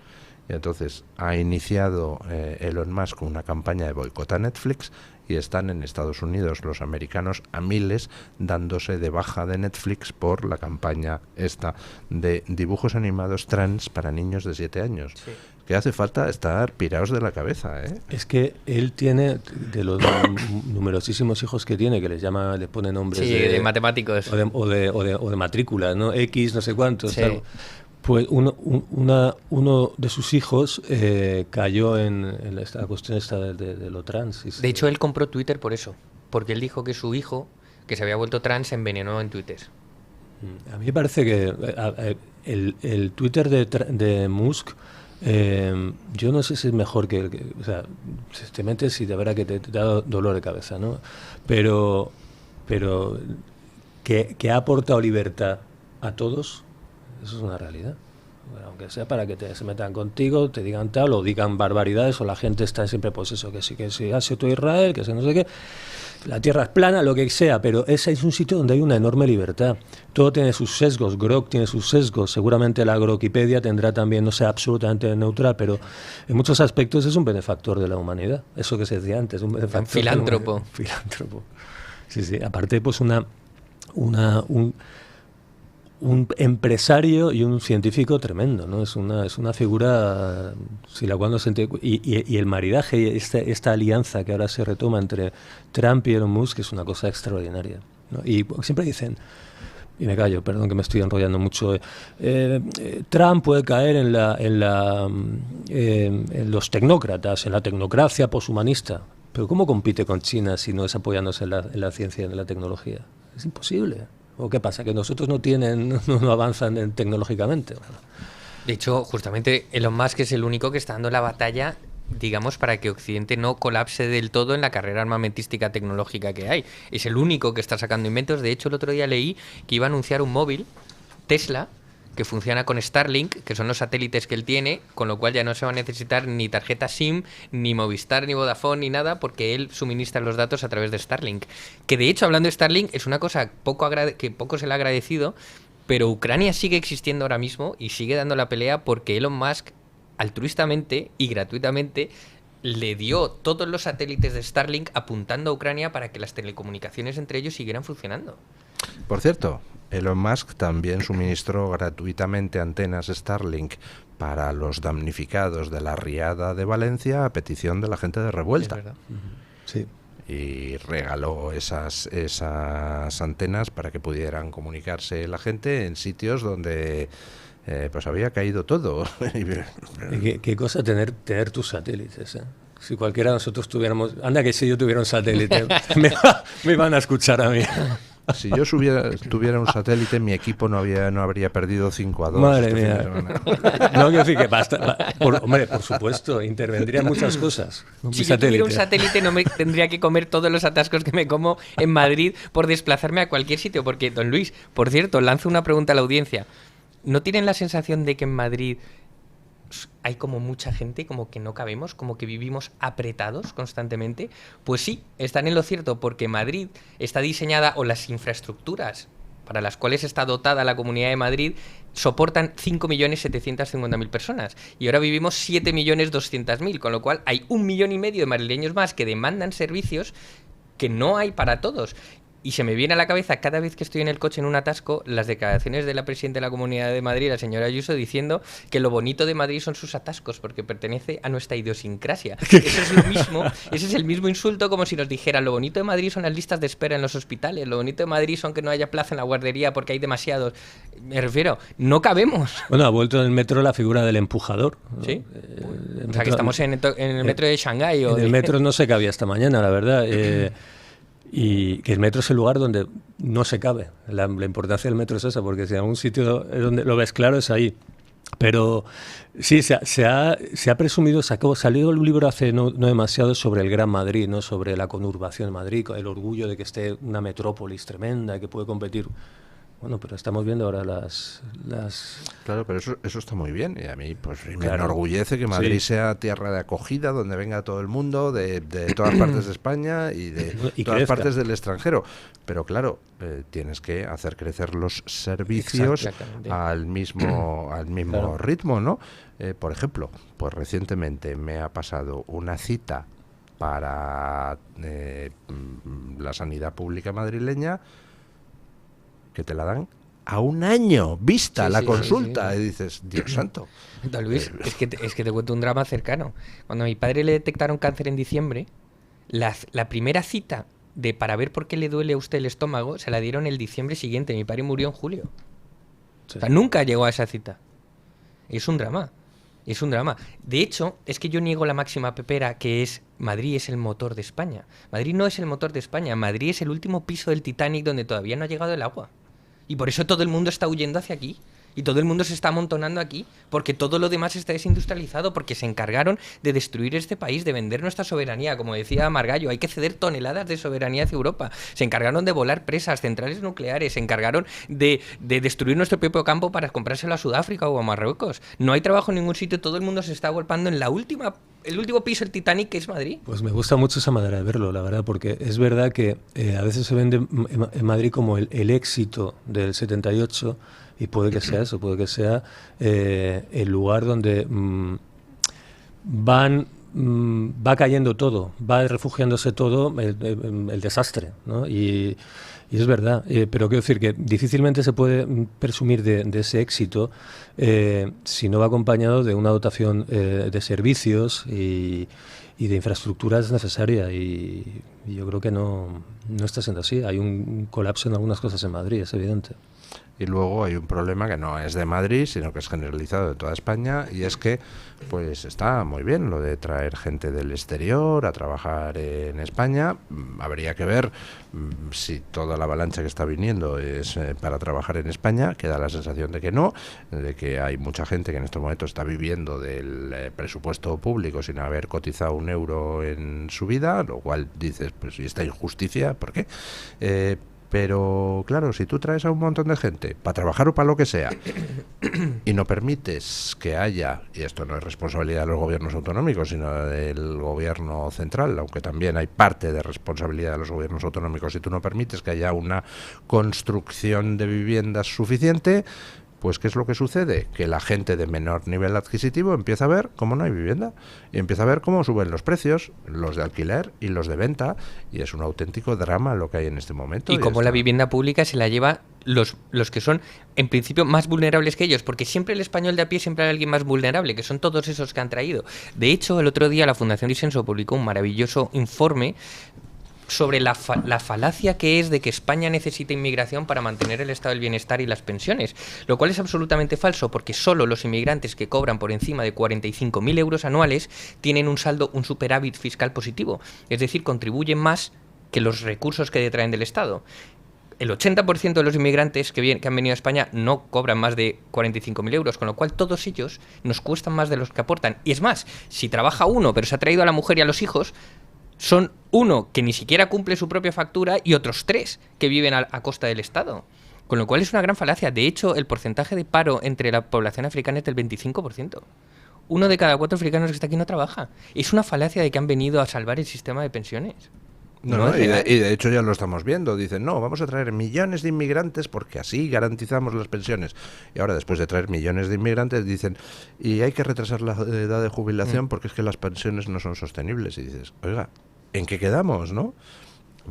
Y entonces ha iniciado Elon Musk una campaña de boicot a Netflix y están en Estados Unidos los americanos a miles dándose de baja de Netflix por la campaña esta de dibujos animados trans para niños de 7 años. Sí. Que hace falta estar pirados de la cabeza, ¿eh? Es que él tiene, de los numerosísimos hijos que tiene, que les pone nombres de matemáticos o de matrícula, ¿no? X, no sé cuántos, sí. Claro. Pues uno de sus hijos cayó en esta cuestión esta de lo trans. De hecho, él compró Twitter por eso, porque él dijo que su hijo, que se había vuelto trans, se envenenó en Twitter. A mí me parece que el Twitter de Musk, yo no sé si es mejor o sea, si te metes y de verdad que te da dolor de cabeza, ¿no? Pero que ha aportado libertad a todos, eso es una realidad. Bueno, aunque sea para que se metan contigo, te digan tal, o digan barbaridades, o la gente está siempre, pues eso, que sí, ha sido todo Israel, que no sé qué, la tierra es plana, lo que sea, pero ese es un sitio donde hay una enorme libertad. Todo tiene sus sesgos, Grok tiene sus sesgos, seguramente la Grokipedia tendrá también, no sea absolutamente neutral, pero en muchos aspectos es un benefactor de la humanidad, eso que se decía antes, un benefactor. Filántropo. Filántropo. Sí, aparte pues un empresario y un científico tremendo, ¿no? Es una figura, si la cual no se entiende, y el maridaje, esta alianza que ahora se retoma entre Trump y Elon Musk es una cosa extraordinaria, ¿no? Y siempre dicen, y me callo, perdón que me estoy enrollando mucho, Trump puede caer en los tecnócratas, en la tecnocracia poshumanista, pero ¿cómo compite con China si no es apoyándose en la ciencia y en la tecnología? Es imposible. ¿O qué pasa? ¿Que nosotros no avanzan tecnológicamente? De hecho, justamente Elon Musk es el único que está dando la batalla, digamos, para que Occidente no colapse del todo en la carrera armamentística tecnológica que hay. Es el único que está sacando inventos. De hecho, el otro día leí que iba a anunciar un móvil, Tesla, que funciona con Starlink, que son los satélites que él tiene, con lo cual ya no se va a necesitar ni tarjeta SIM, ni Movistar, ni Vodafone, ni nada, porque él suministra los datos a través de Starlink. Que de hecho, hablando de Starlink, es una cosa que poco se le ha agradecido, pero Ucrania sigue existiendo ahora mismo y sigue dando la pelea porque Elon Musk, altruistamente y gratuitamente, le dio todos los satélites de Starlink apuntando a Ucrania para que las telecomunicaciones entre ellos siguieran funcionando. Por cierto, Elon Musk también suministró gratuitamente antenas Starlink para los damnificados de la riada de Valencia a petición de la gente de Revuelta. Es verdad. Sí. Y regaló esas antenas para que pudieran comunicarse la gente en sitios donde pues había caído todo. ¿Qué cosa tener tus satélites, ¿eh? Si cualquiera de nosotros tuviéramos... Anda que si yo tuviera un satélite, me van a escuchar a mí. Si yo tuviera un satélite, mi equipo no habría perdido 5-2. Madre mía. No, quiero decir que basta. Hombre, por supuesto, intervendrían muchas cosas. Si yo tuviera un satélite, no me tendría que comer todos los atascos que me como en Madrid por desplazarme a cualquier sitio. Porque, don Luis, por cierto, lanzo una pregunta a la audiencia. ¿No tienen la sensación de que en Madrid hay como mucha gente, como que no cabemos, como que vivimos apretados constantemente. Pues sí, están en lo cierto, porque Madrid está diseñada, o las infraestructuras para las cuales está dotada la Comunidad de Madrid, soportan 5.750.000 personas. Y ahora vivimos 7.200.000, con lo cual hay 1,5 millones de madrileños más que demandan servicios que no hay para todos. Y se me viene a la cabeza cada vez que estoy en el coche en un atasco las declaraciones de la presidenta de la Comunidad de Madrid, la señora Ayuso, diciendo que lo bonito de Madrid son sus atascos porque pertenece a nuestra idiosincrasia. Eso es lo mismo, ese es el mismo insulto como si nos dijeran lo bonito de Madrid son las listas de espera en los hospitales, lo bonito de Madrid son que no haya plaza en la guardería porque hay demasiados. Me refiero, no cabemos. Bueno, ha vuelto en el metro la figura del empujador, ¿no? Sí. O sea, que estamos en el metro de Shanghái. En el metro no se cabía esta mañana, la verdad. Y que el metro es el lugar donde no se cabe. La importancia del metro es esa, porque si en algún sitio donde lo ves claro es ahí. Pero sí, se ha presumido, salió un libro hace no demasiado sobre el Gran Madrid, ¿no? Sobre la conurbación de Madrid, el orgullo de que esté una metrópolis tremenda y que puede competir. Bueno, pero estamos viendo ahora las... Claro, pero eso está muy bien. Y a mí pues me Claro. enorgullece que Madrid sea tierra de acogida, donde venga todo el mundo, de todas partes de España y de Y todas crezca. partes del extranjero. Pero claro, tienes que hacer crecer los servicios Exactamente. al mismo Claro. ritmo, ¿no? Por ejemplo, pues recientemente me ha pasado una cita para la sanidad pública madrileña que te la dan a un año vista Sí, la sí, consulta sí, sí. y dices, Dios santo. Don Luis, es que te cuento un drama cercano. Cuando a mi padre le detectaron cáncer en diciembre, la primera cita para ver por qué le duele a usted el estómago se la dieron el diciembre siguiente. Mi padre murió en julio. Sí. O sea, nunca llegó a esa cita. Es un drama. Es un drama. De hecho, es que yo niego la máxima pepera que es Madrid es el motor de España. Madrid no es el motor de España. Madrid es el último piso del Titanic donde todavía no ha llegado el agua. Y por eso todo el mundo está huyendo hacia aquí. Y todo el mundo se está amontonando aquí. Porque todo lo demás está desindustrializado. Porque se encargaron de destruir este país, de vender nuestra soberanía. Como decía Margallo, hay que ceder toneladas de soberanía hacia Europa. Se encargaron de volar presas, centrales nucleares. Se encargaron de destruir nuestro propio campo para comprárselo a Sudáfrica o a Marruecos. No hay trabajo en ningún sitio. Todo el mundo se está golpeando en el último piso del Titanic, que es Madrid. Pues me gusta mucho esa manera de verlo, la verdad, porque es verdad que a veces se vende en Madrid como el éxito del 78, y puede que sea eso, puede que sea el lugar donde va cayendo todo, va refugiándose todo el desastre, ¿no? Y es verdad, pero quiero decir que difícilmente se puede presumir de ese éxito si no va acompañado de una dotación de servicios y de infraestructuras necesarias. Y yo creo que no está siendo así. Hay un colapso en algunas cosas en Madrid, es evidente. Y luego hay un problema que no es de Madrid, sino que es generalizado de toda España, y es que pues está muy bien lo de traer gente del exterior a trabajar en España. Habría que ver si toda la avalancha que está viniendo es para trabajar en España, que da la sensación de que no, de que hay mucha gente que en estos momentos está viviendo del presupuesto público sin haber cotizado un euro en su vida, lo cual dices, pues si esta injusticia, ¿por qué? Pero claro, si tú traes a un montón de gente para trabajar o para lo que sea y no permites que haya, y esto no es responsabilidad de los gobiernos autonómicos, sino del gobierno central, aunque también hay parte de responsabilidad de los gobiernos autonómicos, si tú no permites que haya una construcción de viviendas suficiente, pues ¿qué es lo que sucede? Que la gente de menor nivel adquisitivo empieza a ver cómo no hay vivienda y empieza a ver cómo suben los precios, los de alquiler y los de venta, y es un auténtico drama lo que hay en este momento. Y como la vivienda pública se la lleva los que son en principio más vulnerables que ellos, porque siempre el español de a pie siempre hay alguien más vulnerable, que son todos esos que han traído. De hecho, el otro día la Fundación Disenso publicó un maravilloso informe sobre la falacia que es de que España necesita inmigración para mantener el estado del bienestar y las pensiones, lo cual es absolutamente falso, porque solo los inmigrantes que cobran por encima de 45.000 euros anuales tienen un superávit fiscal positivo, es decir, contribuyen más que los recursos que detraen del Estado. El 80% de los inmigrantes que han venido a España no cobran más de 45.000 euros, con lo cual todos ellos nos cuestan más de los que aportan. Y es más, si trabaja uno pero se ha traído a la mujer y a los hijos, son uno que ni siquiera cumple su propia factura y otros 3 que viven a costa del Estado. Con lo cual es una gran falacia. De hecho, el porcentaje de paro entre la población africana es del 25%. 1 de cada 4 africanos que está aquí no trabaja. Es una falacia de que han venido a salvar el sistema de pensiones. No, y de hecho ya lo estamos viendo. Dicen, no, vamos a traer millones de inmigrantes porque así garantizamos las pensiones. Y ahora, después de traer millones de inmigrantes, dicen, y hay que retrasar la edad de jubilación porque es que las pensiones no son sostenibles. Y dices, oiga, ¿en qué quedamos, no?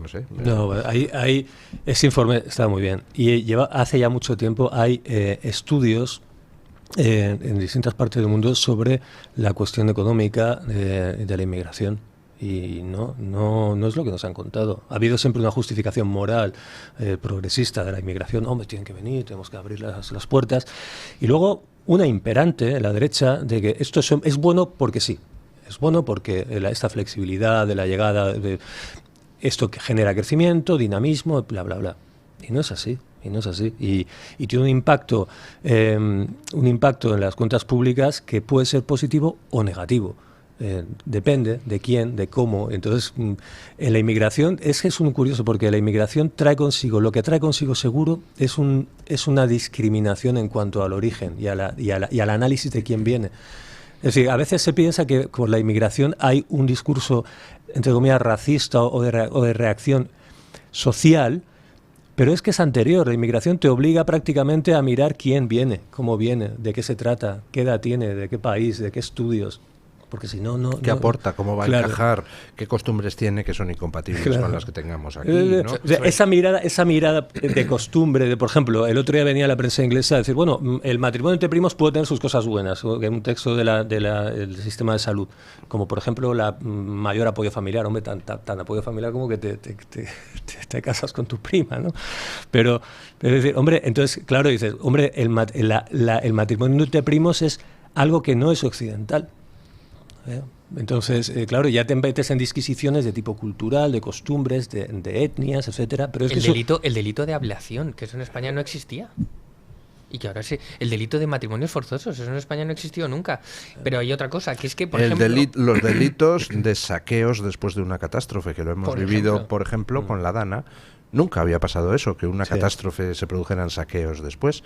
No sé. No, ahí ese informe está muy bien. Y hace ya mucho tiempo hay estudios en distintas partes del mundo sobre la cuestión económica de la inmigración. Y no es lo que nos han contado. Ha habido siempre una justificación moral progresista de la inmigración. Hombre, tienen que venir, tenemos que abrir las puertas. Y luego una imperante en la derecha de que esto es bueno porque sí. Es bueno porque esta flexibilidad de la llegada, esto que genera crecimiento, dinamismo, bla, bla, bla. Y no es así. Y tiene un impacto en las cuentas públicas que puede ser positivo o negativo. Depende de quién, de cómo. Entonces, en la inmigración es un curioso, porque la inmigración lo que trae consigo seguro es una discriminación en cuanto al origen y al análisis de quién viene. Es decir, a veces se piensa que con la inmigración hay un discurso, entre comillas, racista o de reacción social, pero es que es anterior. La inmigración te obliga prácticamente a mirar quién viene, cómo viene, de qué se trata, qué edad tiene, de qué país, de qué estudios. Porque si no, ¿qué aporta? ¿Cómo va a encajar? ¿Qué costumbres tiene que son incompatibles con las que tengamos aquí? ¿No? Esa mirada de costumbre, por ejemplo, el otro día venía la prensa inglesa a decir, bueno, el matrimonio entre primos puede tener sus cosas buenas, un texto del sistema de salud, como por ejemplo la mayor apoyo familiar. Hombre, tan apoyo familiar como que te casas con tu prima, ¿no? Pero es decir, hombre, entonces, claro, dices, hombre, el matrimonio entre primos es algo que no es occidental. Entonces, claro, ya te metes en disquisiciones de tipo cultural, de costumbres, de etnias, etcétera. Pero es el delito de ablación, que eso en España no existía. Y que ahora sí, el delito de matrimonios forzosos, eso en España no existió nunca. Pero hay otra cosa, que es que, por ejemplo... Los delitos de saqueos después de una catástrofe, que lo hemos vivido, por ejemplo, con la Dana. Nunca había pasado eso, que una catástrofe se produjeran saqueos después.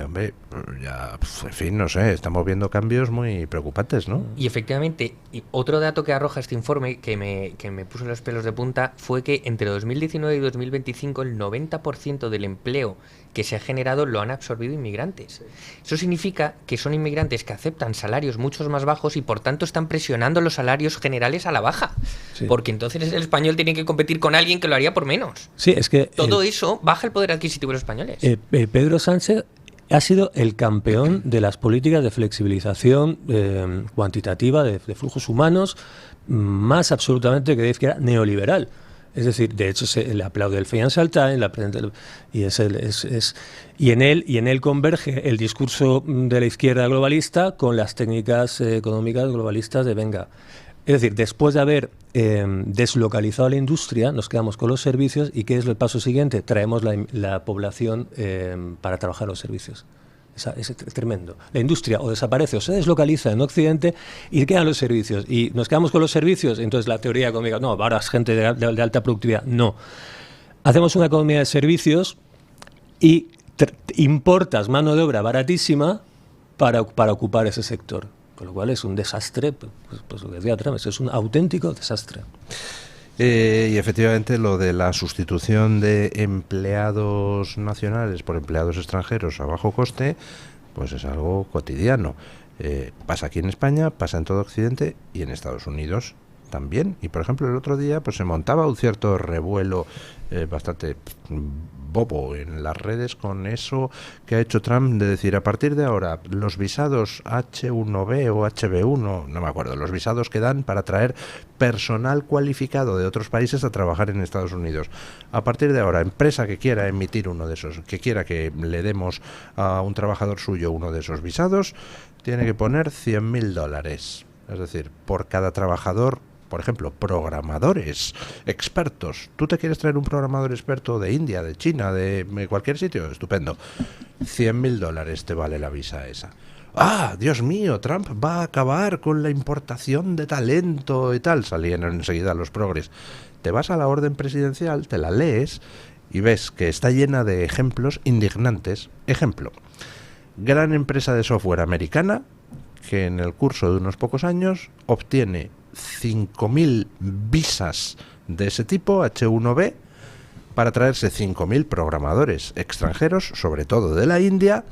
Hombre, ya, en fin, no sé, estamos viendo cambios muy preocupantes, ¿no? Y efectivamente, otro dato que arroja este informe que me puso los pelos de punta fue que entre 2019 y 2025 el 90% del empleo que se ha generado lo han absorbido inmigrantes. Eso significa que son inmigrantes que aceptan salarios mucho más bajos y por tanto están presionando los salarios generales a la baja. Sí. Porque entonces el español tiene que competir con alguien que lo haría por menos. Sí, es que todo eso baja el poder adquisitivo de los españoles. Pedro Sánchez ha sido el campeón de las políticas de flexibilización cuantitativa de flujos humanos, más absolutamente que de izquierda neoliberal. Es decir, de hecho se le aplaude el Financial Times, y en él converge el discurso de la izquierda globalista con las técnicas económicas globalistas de venga. Es decir, después de haber deslocalizado la industria, nos quedamos con los servicios, y ¿qué es el paso siguiente? Traemos la población para trabajar los servicios. Es tremendo. La industria o desaparece o se deslocaliza en Occidente y quedan los servicios. Y nos quedamos con los servicios, entonces la teoría económica, no, ahora es gente de alta productividad. No. Hacemos una economía de servicios y importas mano de obra baratísima para ocupar ese sector. Con lo cual es un desastre, pues lo que decía Trump, es un auténtico desastre. Y efectivamente lo de la sustitución de empleados nacionales por empleados extranjeros a bajo coste, pues es algo cotidiano. Pasa aquí en España, pasa en todo Occidente y en Estados Unidos también. Y por ejemplo el otro día pues se montaba un cierto revuelo bastante bobo en las redes con eso que ha hecho Trump de decir, a partir de ahora los visados H1B o HB1, no me acuerdo, los visados que dan para traer personal cualificado de otros países a trabajar en Estados Unidos. A partir de ahora, empresa que quiera emitir uno de esos, que quiera que le demos a un trabajador suyo uno de esos visados, tiene que poner $100.000. Es decir, por cada trabajador. Por ejemplo, programadores expertos. ¿Tú te quieres traer un programador experto de India, de China, de cualquier sitio? Estupendo. $100.000 te vale la visa esa. ¡Ah, Dios mío! Trump va a acabar con la importación de talento y tal. Salían enseguida los progres. Te vas a la orden presidencial, te la lees y ves que está llena de ejemplos indignantes. Ejemplo. Gran empresa de software americana que en el curso de unos pocos años obtiene 5.000 visas de ese tipo, H1B, para traerse 5.000 programadores extranjeros, sobre todo de la India,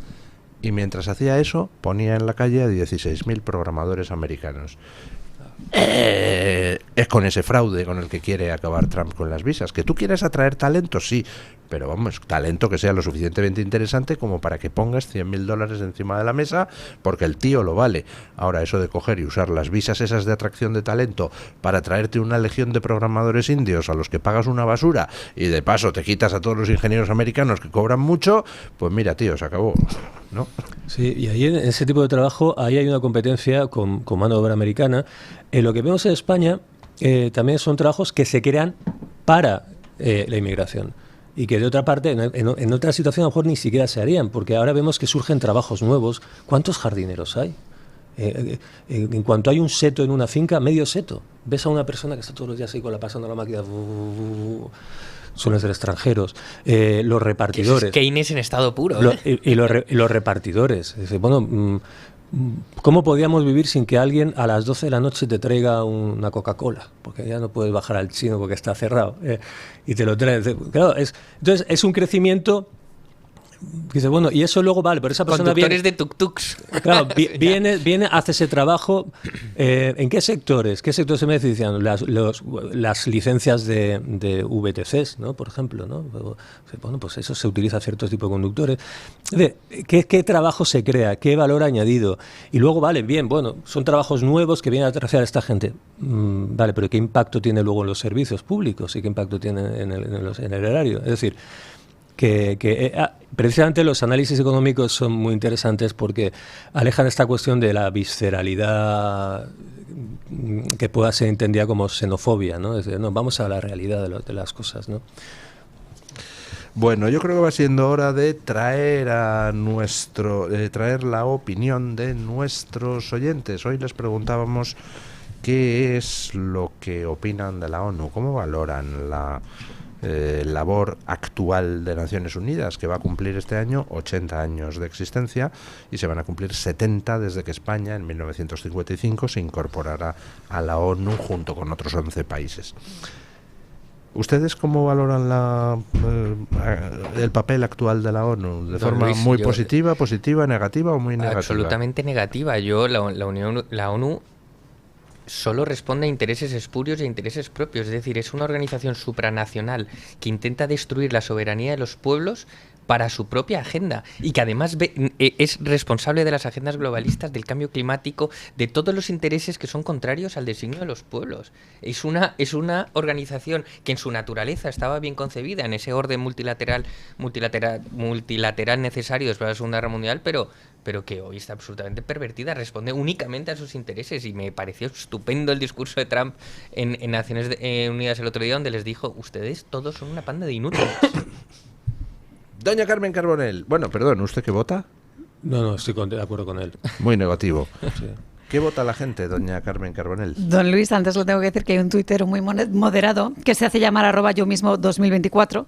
y mientras hacía eso ponía en la calle a 16.000 programadores americanos. Es con ese fraude con el que quiere acabar Trump con las visas. Que tú quieres atraer talento, sí, pero vamos, talento que sea lo suficientemente interesante como para que pongas $100.000 encima de la mesa, porque el tío lo vale. Ahora, eso de coger y usar las visas esas de atracción de talento para traerte una legión de programadores indios a los que pagas una basura y de paso te quitas a todos los ingenieros americanos que cobran mucho, pues mira, tío, se acabó, ¿no? Sí, y ahí en ese tipo de trabajo ahí hay una competencia con mano de obra americana. Lo que vemos en España también son trabajos que se crean para la inmigración y que de otra parte en otra situación a lo mejor ni siquiera se harían, porque ahora vemos que surgen trabajos nuevos. ¿Cuántos jardineros hay? En cuanto hay un seto en una finca, medio seto, ves a una persona que está todos los días ahí con la pasando la máquina, suelen ser extranjeros, los repartidores. Que es Keynes en estado puro. Los repartidores. Dice, bueno, ¿cómo podíamos vivir sin que alguien a las 12 de la noche te traiga una Coca-Cola? Porque ya no puedes bajar al chino porque está cerrado. Y te lo trae. Claro, entonces es un crecimiento. Dice, bueno, y eso luego vale, pero esa persona conductores de tuk-tuks. Claro, viene, hace ese trabajo. ¿En qué sectores? ¿Qué sectores se benefician? Las licencias de VTCs, ¿no? Por ejemplo, ¿no? Bueno, pues eso se utiliza a ciertos tipos de conductores. ¿Qué trabajo se crea? ¿Qué valor añadido? Y luego, vale, bien, bueno, son trabajos nuevos que vienen a atraer a esta gente. Vale, pero ¿qué impacto tiene luego en los servicios públicos? ¿Y qué impacto tiene en el erario? Es decir, precisamente los análisis económicos son muy interesantes porque alejan esta cuestión de la visceralidad que pueda ser entendida como xenofobia, ¿no? Es decir, no, vamos a la realidad de las cosas, ¿no? Bueno, yo creo que va siendo hora de traer traer la opinión de nuestros oyentes. Hoy les preguntábamos qué es lo que opinan de la ONU, cómo valoran la labor actual de Naciones Unidas, que va a cumplir este año 80 años de existencia y se van a cumplir 70 desde que España en 1955 se incorporara a la ONU junto con otros 11 países. ¿Ustedes cómo valoran el papel actual de la ONU? ¿De forma muy positiva, negativa o muy negativa? Absolutamente negativa. La ONU solo responde a intereses espurios y a intereses propios. Es decir, es una organización supranacional que intenta destruir la soberanía de los pueblos para su propia agenda y que además es responsable de las agendas globalistas, del cambio climático, de todos los intereses que son contrarios al designio de los pueblos. Es una organización que en su naturaleza estaba bien concebida en ese orden multilateral necesario después de la Segunda Guerra Mundial, pero que hoy está absolutamente pervertida, responde únicamente a sus intereses, y me pareció estupendo el discurso de Trump en Naciones Unidas el otro día, donde les dijo, ustedes todos son una panda de inútiles. Doña Carmen Carbonell. Bueno, perdón, ¿usted qué vota? No, estoy de acuerdo con él. Muy negativo. Sí. ¿Qué vota la gente, doña Carmen Carbonell? Don Luis, antes le tengo que decir que hay un tuitero muy moderado que se hace llamar @yomismo2024,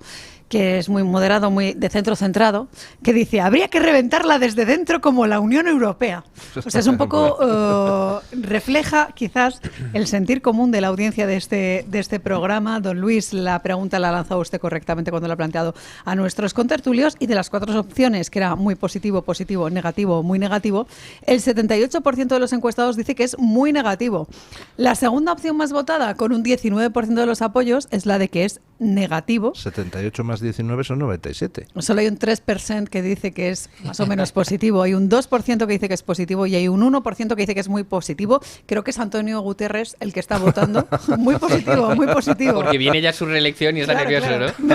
que es muy moderado, muy de centro centrado, que dice, habría que reventarla desde dentro como la Unión Europea. O sea, es un poco, refleja quizás el sentir común de la audiencia de este programa. Don Luis, la pregunta la ha lanzado usted correctamente cuando la ha planteado a nuestros contertulios, y de las 4 opciones, que era muy positivo, positivo, negativo, muy negativo, el 78% de los encuestados dice que es muy negativo. La segunda opción más votada, con un 19% de los apoyos, es la de que es negativo. 78 más 19 son 97. Solo hay un 3% que dice que es más o menos positivo, hay un 2% que dice que es positivo y hay un 1% que dice que es muy positivo. Creo que es Antonio Guterres el que está votando. Muy positivo, muy positivo. Porque viene ya su reelección y está nervioso, claro. ¿no?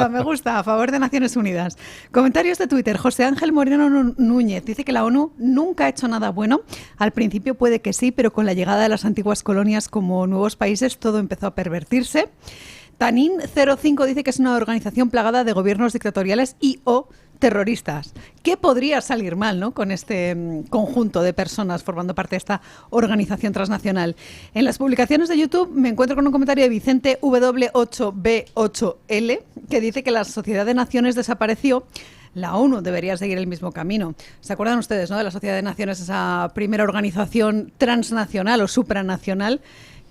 Me gusta, a favor de Naciones Unidas. Comentarios de Twitter. José Ángel Moreno Núñez dice que la ONU nunca ha hecho nada bueno. Al principio puede que sí, pero con la llegada de las antiguas colonias como nuevos países todo empezó a pervertirse. Tanin05 dice que es una organización plagada de gobiernos dictatoriales y o terroristas. ¿Qué podría salir mal, ¿no?, con este conjunto de personas formando parte de esta organización transnacional? En las publicaciones de YouTube me encuentro con un comentario de Vicente W8B8L que dice que la Sociedad de Naciones desapareció la ONU debería seguir el mismo camino. ¿Se acuerdan ustedes, ¿no?, de la Sociedad de Naciones, esa primera organización transnacional o supranacional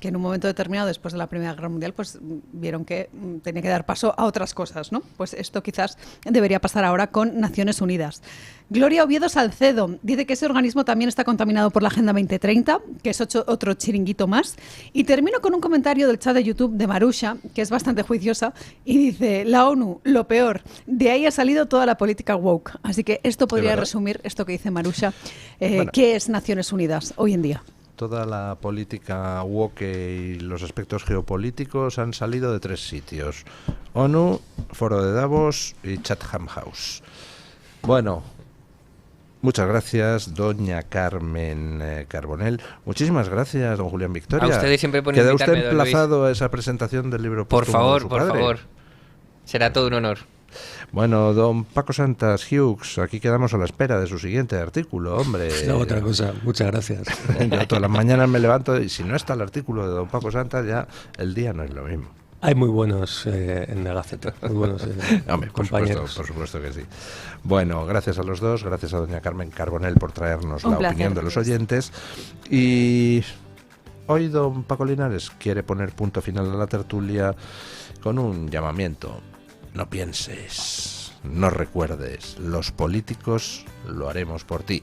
que en un momento determinado, después de la Primera Guerra Mundial, pues vieron que tenía que dar paso a otras cosas, ¿no? Pues esto quizás debería pasar ahora con Naciones Unidas. Gloria Oviedo Salcedo dice que ese organismo también está contaminado por la Agenda 2030, que es otro chiringuito más. Y termino con un comentario del chat de YouTube de Marusha, que es bastante juiciosa, y dice: la ONU, lo peor, de ahí ha salido toda la política woke. Así que esto podría resumir esto que dice Marusha, ¿qué es Naciones Unidas hoy en día? Toda la política woke y los aspectos geopolíticos han salido de 3 sitios: ONU, Foro de Davos y Chatham House. Bueno, muchas gracias, doña Carmen Carbonell. Muchísimas gracias, don Julián Victoria. A ustedes siempre por ¿Queda invitarme, usted emplazado a esa presentación del libro Por póstumo de su favor, por padre? favor. Será todo un honor. Bueno, don Paco Santas Hughes, aquí quedamos a la espera de su siguiente artículo, hombre. No, otra cosa, muchas gracias. Yo todas las mañanas me levanto y si no está el artículo de don Paco Santas, ya el día no es lo mismo. Hay muy buenos en la Gaceta, muy buenos Hombre, compañeros. Por supuesto que sí. Bueno, gracias a los dos, gracias a doña Carmen Carbonell por traernos la opinión de los oyentes. Y hoy don Paco Linares quiere poner punto final a la tertulia con un llamamiento. No pienses, no recuerdes, los políticos lo haremos por ti.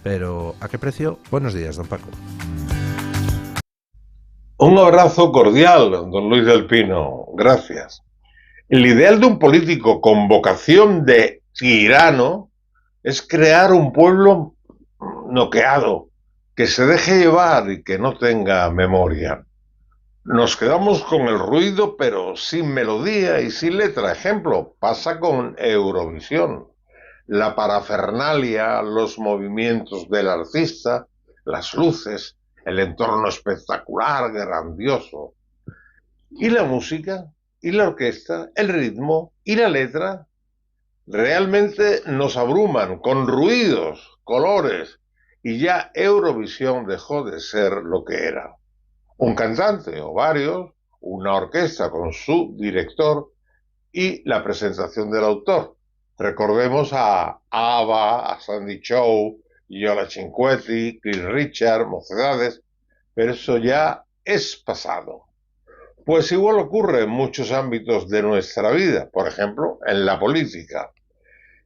Pero, ¿a qué precio? Buenos días, don Paco. Un abrazo cordial, don Luis del Pino. Gracias. El ideal de un político con vocación de tirano es crear un pueblo noqueado, que se deje llevar y que no tenga memoria. Nos quedamos con el ruido, pero sin melodía y sin letra. Ejemplo, pasa con Eurovisión. La parafernalia, los movimientos del artista, las luces, el entorno espectacular, grandioso. ¿Y la música? ¿Y la orquesta? ¿El ritmo? ¿Y la letra? Realmente nos abruman con ruidos, colores, y ya Eurovisión dejó de ser lo que era. Un cantante o varios, una orquesta con su director y la presentación del autor. Recordemos a ABBA, a Sandy Shaw, Yola Cinquetti, Cliff Richard, Mocedades, pero eso ya es pasado. Pues igual ocurre en muchos ámbitos de nuestra vida, por ejemplo, en la política.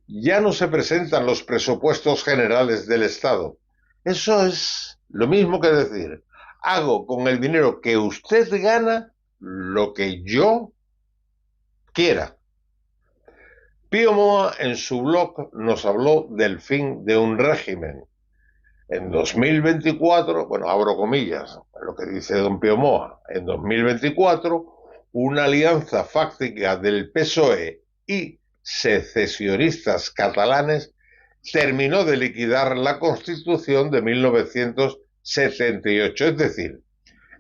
Ya no se presentan los presupuestos generales del Estado. Eso es lo mismo que decir: hago con el dinero que usted gana lo que yo quiera. Pío Moa en su blog nos habló del fin de un régimen. En 2024, bueno, abro comillas, lo que dice don Pío Moa, en 2024, una alianza fáctica del PSOE y secesionistas catalanes terminó de liquidar la Constitución de 1978, es decir,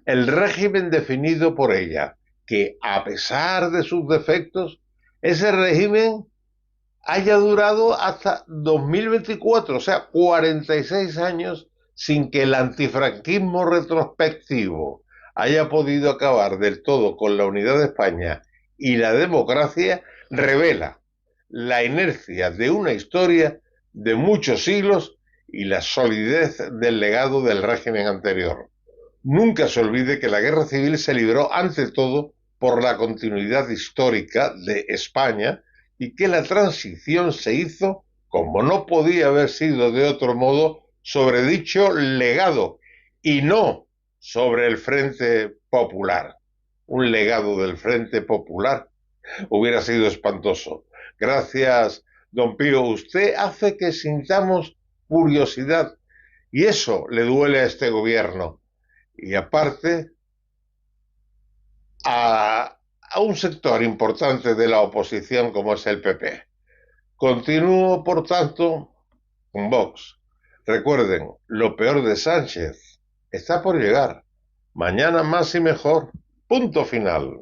el régimen definido por ella, que a pesar de sus defectos, ese régimen haya durado hasta 2024, o sea, 46 años sin que el antifranquismo retrospectivo haya podido acabar del todo con la unidad de España y la democracia, revela la inercia de una historia de muchos siglos y la solidez del legado del régimen anterior. Nunca se olvide que la guerra civil se libró ante todo por la continuidad histórica de España y que la transición se hizo, como no podía haber sido de otro modo, sobre dicho legado y no sobre el Frente Popular. Un legado del Frente Popular hubiera sido espantoso. Gracias, don Pío. Usted hace que sintamos curiosidad y eso le duele a este gobierno. Y aparte, a un sector importante de la oposición como es el PP. Continúo, por tanto, con Vox. Recuerden, lo peor de Sánchez está por llegar. Mañana más y mejor. Punto final.